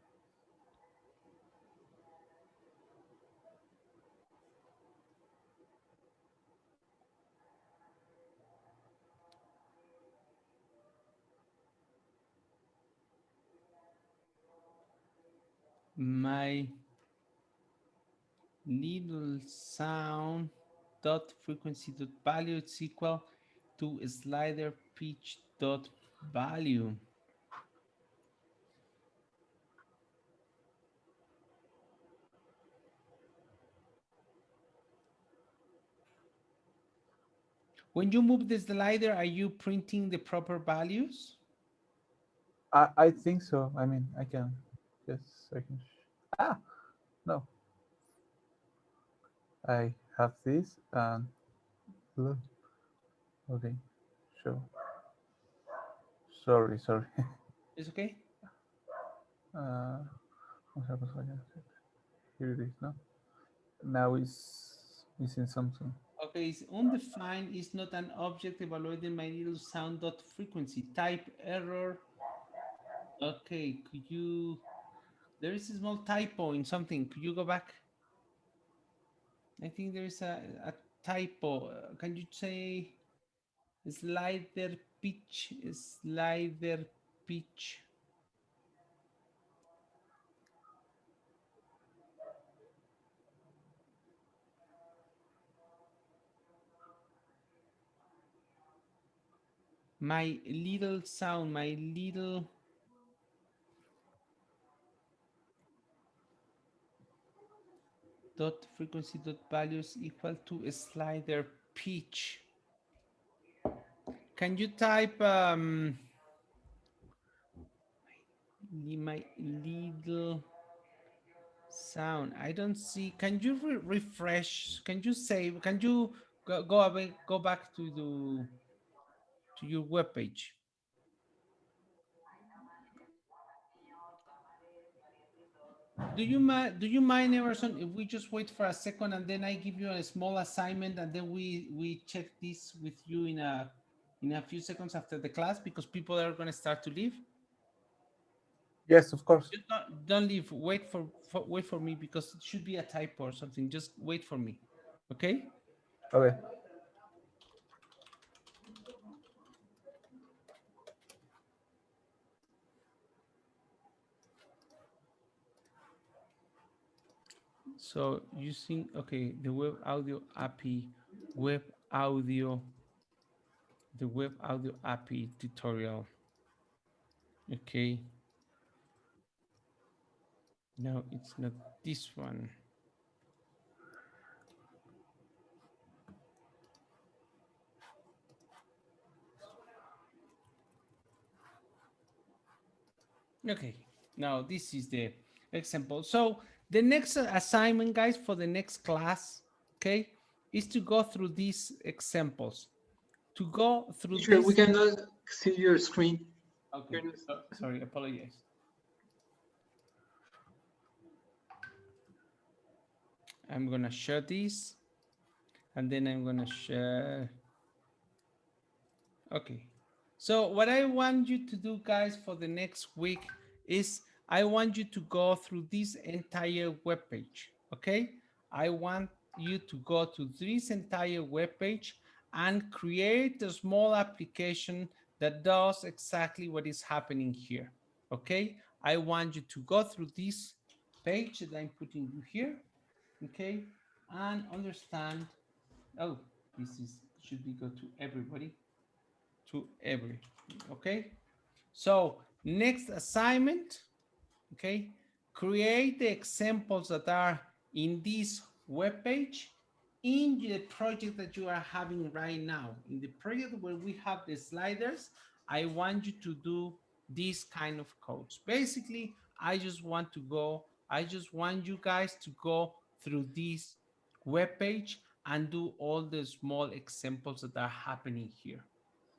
My little sound dot frequency dot value is equal to slider pitch dot value. When you move the slider, are you printing the proper values? I think so. I mean, I can. Yes, I can. No. I have this and look. Okay, sure. Sorry. It's okay. Here it is, no? Now it's missing something. Okay, it's undefined is not an object evaluating my little sound dot frequency. Type error. Okay, could you, there is a small typo in something. Could you go back? I think there is a typo. Can you say slider pitch? Slider pitch. My little sound, my little dot frequency dot values equal to a slider pitch. Can you type my little sound? I don't see. Can you refresh? Can you save? Can you go back to your web page? Do you mind, Emerson, if we just wait for a second and then I give you a small assignment and then we check this with you in a few seconds after the class, because people are going to start to leave? Yes, of course. Just don't leave. Wait for me, because it should be a typo or something. Just wait for me. Okay? Okay. So using, okay, the web audio API, the web audio API tutorial. Okay. No, it's not this one. Okay, now this is the example. So the next assignment, guys, for the next class, okay, is to go through these examples. To go through Teacher, this. we cannot see your screen. Okay, sorry, apologize. I'm gonna share this, and then I'm gonna share. Okay. So what I want you to do, guys, for the next week is I want you to go through this entire web page, okay? I want you to go to this entire web page and create a small application that does exactly what is happening here, okay? I want you to go through this page that I'm putting you here, okay? And understand, oh, this is should be go to everybody. To every, okay? So next assignment, okay? Create the examples that are in this web page in the project that you are having right now. In the project where we have the sliders, I want you to do this kind of codes. Basically, I just want you guys to go through this web page and do all the small examples that are happening here.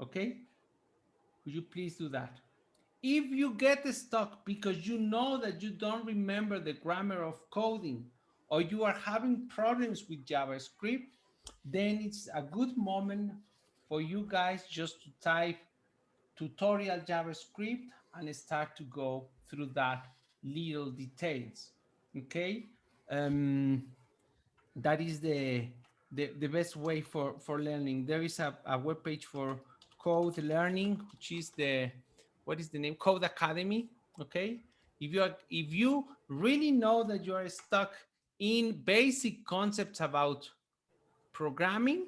Okay, could you please do that? If you get stuck because you know that you don't remember the grammar of coding, or you are having problems with JavaScript, then it's a good moment for you guys just to type tutorial JavaScript and start to go through that little details. Okay, that is the best way for learning. There is a web page for code learning, which is what is the name? Code Academy. Okay, if you really know that you are stuck in basic concepts about programming,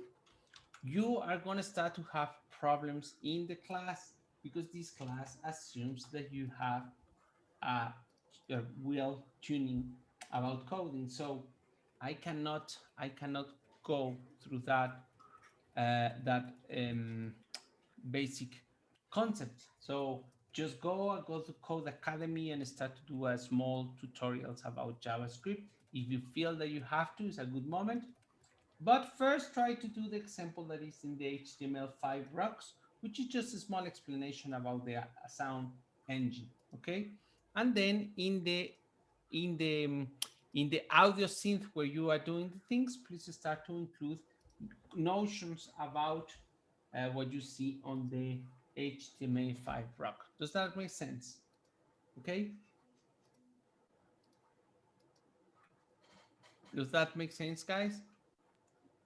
you are going to start to have problems in the class, because this class assumes that you have a real tuning about coding. So I cannot go through that basic concept. So just go to Code Academy and start to do a small tutorials about JavaScript. If you feel that you have to, it's a good moment. But first, try to do the example that is in the HTML5 rocks, which is just a small explanation about the sound engine, okay? And then in the in the audio synth where you are doing the things, please start to include notions about what you see on the HTML5 rock. Does that make sense? Okay. Does that make sense, guys?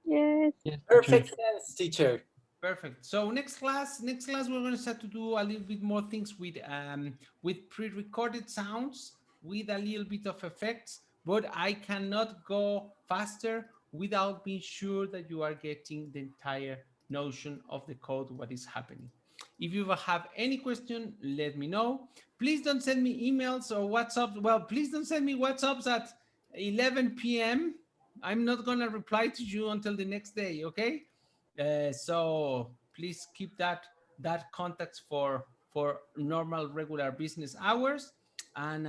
Yes. Yes, Perfect teacher. sense, teacher. Perfect. So next class, we're going to start to do a little bit more things with pre-recorded sounds, with a little bit of effects, but I cannot go faster without being sure that you are getting the entire notion of the code, what is happening. If you have any question, let me know. Please don't send me emails or WhatsApps. Well, please don't send me WhatsApps at 11 p.m. I'm not going to reply to you until the next day, okay? So please keep that context for normal regular business hours, and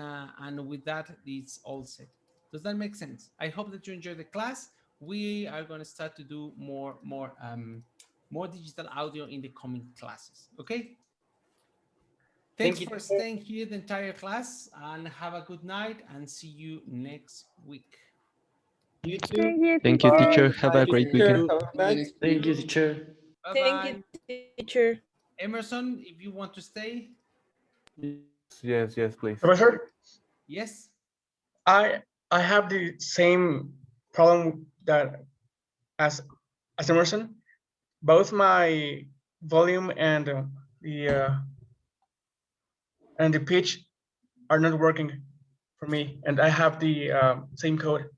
with that it's all set. Does that make sense? I hope that you enjoy the class. We are going to start to do more digital audio in the coming classes. Okay. Thanks Thank you, for teacher. staying here the entire class, and have a good night, and see you next week. You too. Thank you, Thank you, teacher. teacher. Have a great Teacher, weekend. have a nice Thank you, teacher. Bye Thank bye. you, teacher. Emerson, if you want to stay. Yes, please. Professor, Yes. I have the same problem that as Emerson. Both my volume and the pitch are not working for me, and I have the same code.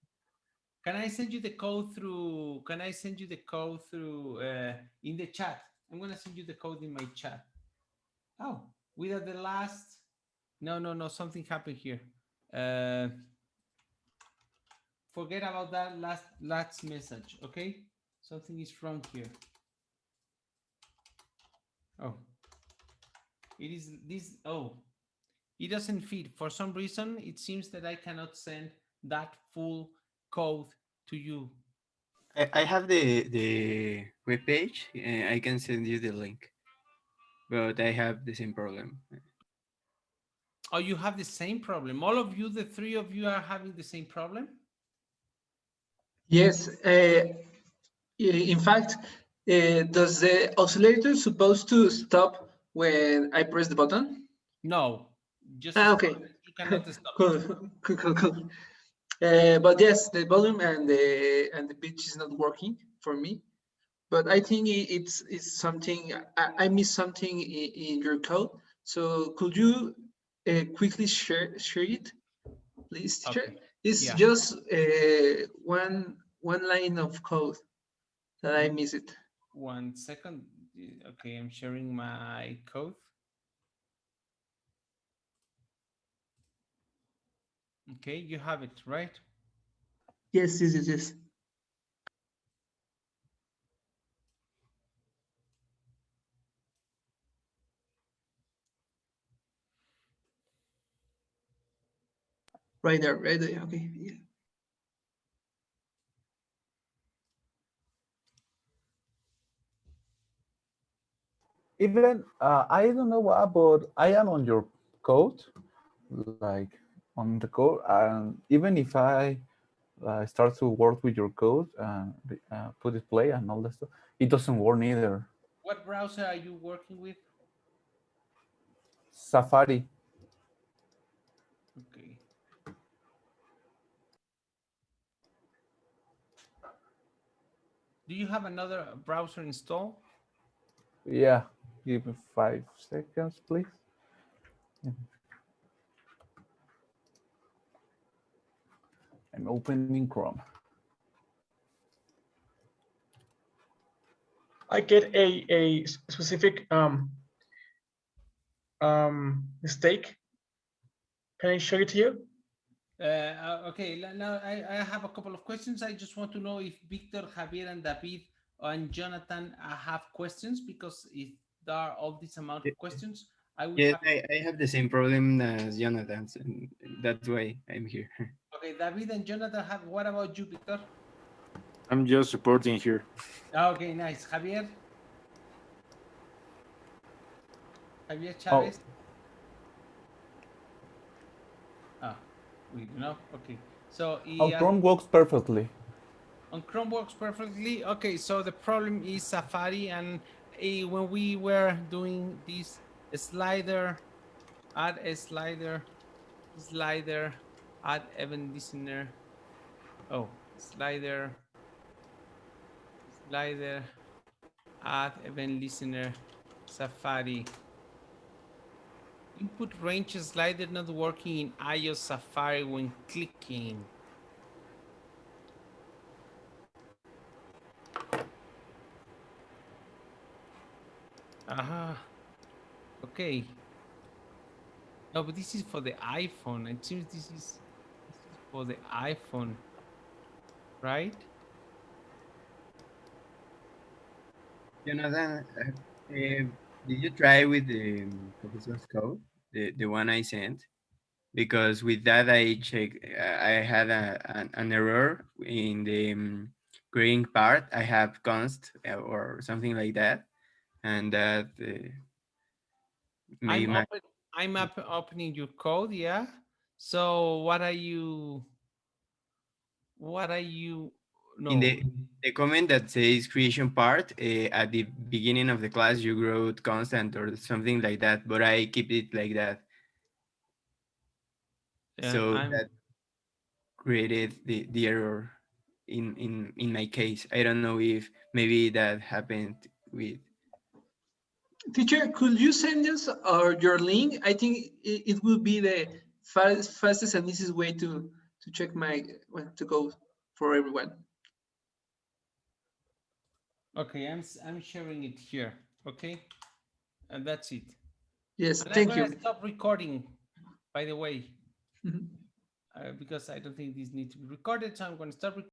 Can I send you the code through? Can I send you the code through in the chat? I'm gonna send you the code in my chat. Oh, without the last. No. Something happened here. Forget about that last message. Okay, something is wrong here. Oh, it is this. Oh, it doesn't fit. For some reason, it seems that I cannot send that full code to you. I have the web page. I can send you the link, but I have the same problem. Oh, you have the same problem. All of you, the three of you, are having the same problem. Yes. In fact, does the oscillator supposed to stop when I press the button? No, just okay. You cannot stop. Cool. But yes, the volume and the pitch is not working for me. But I think it's something I missed something in your code. So could you quickly share it, please, teacher? Okay. It's Yeah. just one line of code that I miss it. 1 second. Okay, I'm sharing my code. Okay, you have it, right? Yes. Right there. Okay. Yeah. Even I don't know what, but I am on your code, like on the code, and even if I start to work with your code and put it play and all that stuff, it doesn't work either. What browser are you working with? Safari. Okay. Do you have another browser installed? Yeah, give me 5 seconds, please. I'm opening Chrome. I get a specific mistake. Can I show it to you? Okay, now I have a couple of questions. I just want to know if Victor, Javier, and David and Jonathan have questions, because if there are all this amount of questions, I will Yes, have... I have the same problem as Jonathan, and that's why I'm here. Okay, David and Jonathan have. What about you, Victor? I'm just supporting here. Okay, nice. Javier? Javier Chavez? We do not. Okay. So On Chrome works perfectly. on Chrome works perfectly. Okay. So the problem is Safari, and when we were doing this slider, add a slider, add event listener. Oh, slider, add event listener, Safari. Input range slider not working in iOS Safari when clicking. Aha. Okay. No, but this is for the iPhone. It seems this is for the iPhone, right? Jonathan, did you try with the professor's code, the one I sent? Because with that I checked, I had an error in the grading part. I have const or something like that, and that made my I'm opening your code, yeah. So what are you? in No. the comment that says creation part at the beginning of the class you wrote constant or something like that, but I keep it like that. Yeah, So that created the error in my case. I don't know if maybe that happened with. Teacher, could you send us your link? I think it will be the fastest and easiest way to check my to go for everyone. Okay, I'm sharing it here. Okay, and that's it. Yes, And thank I'm you. gonna stop recording, by the way, Mhm. because I don't think these need to be recorded. So I'm gonna stop recording.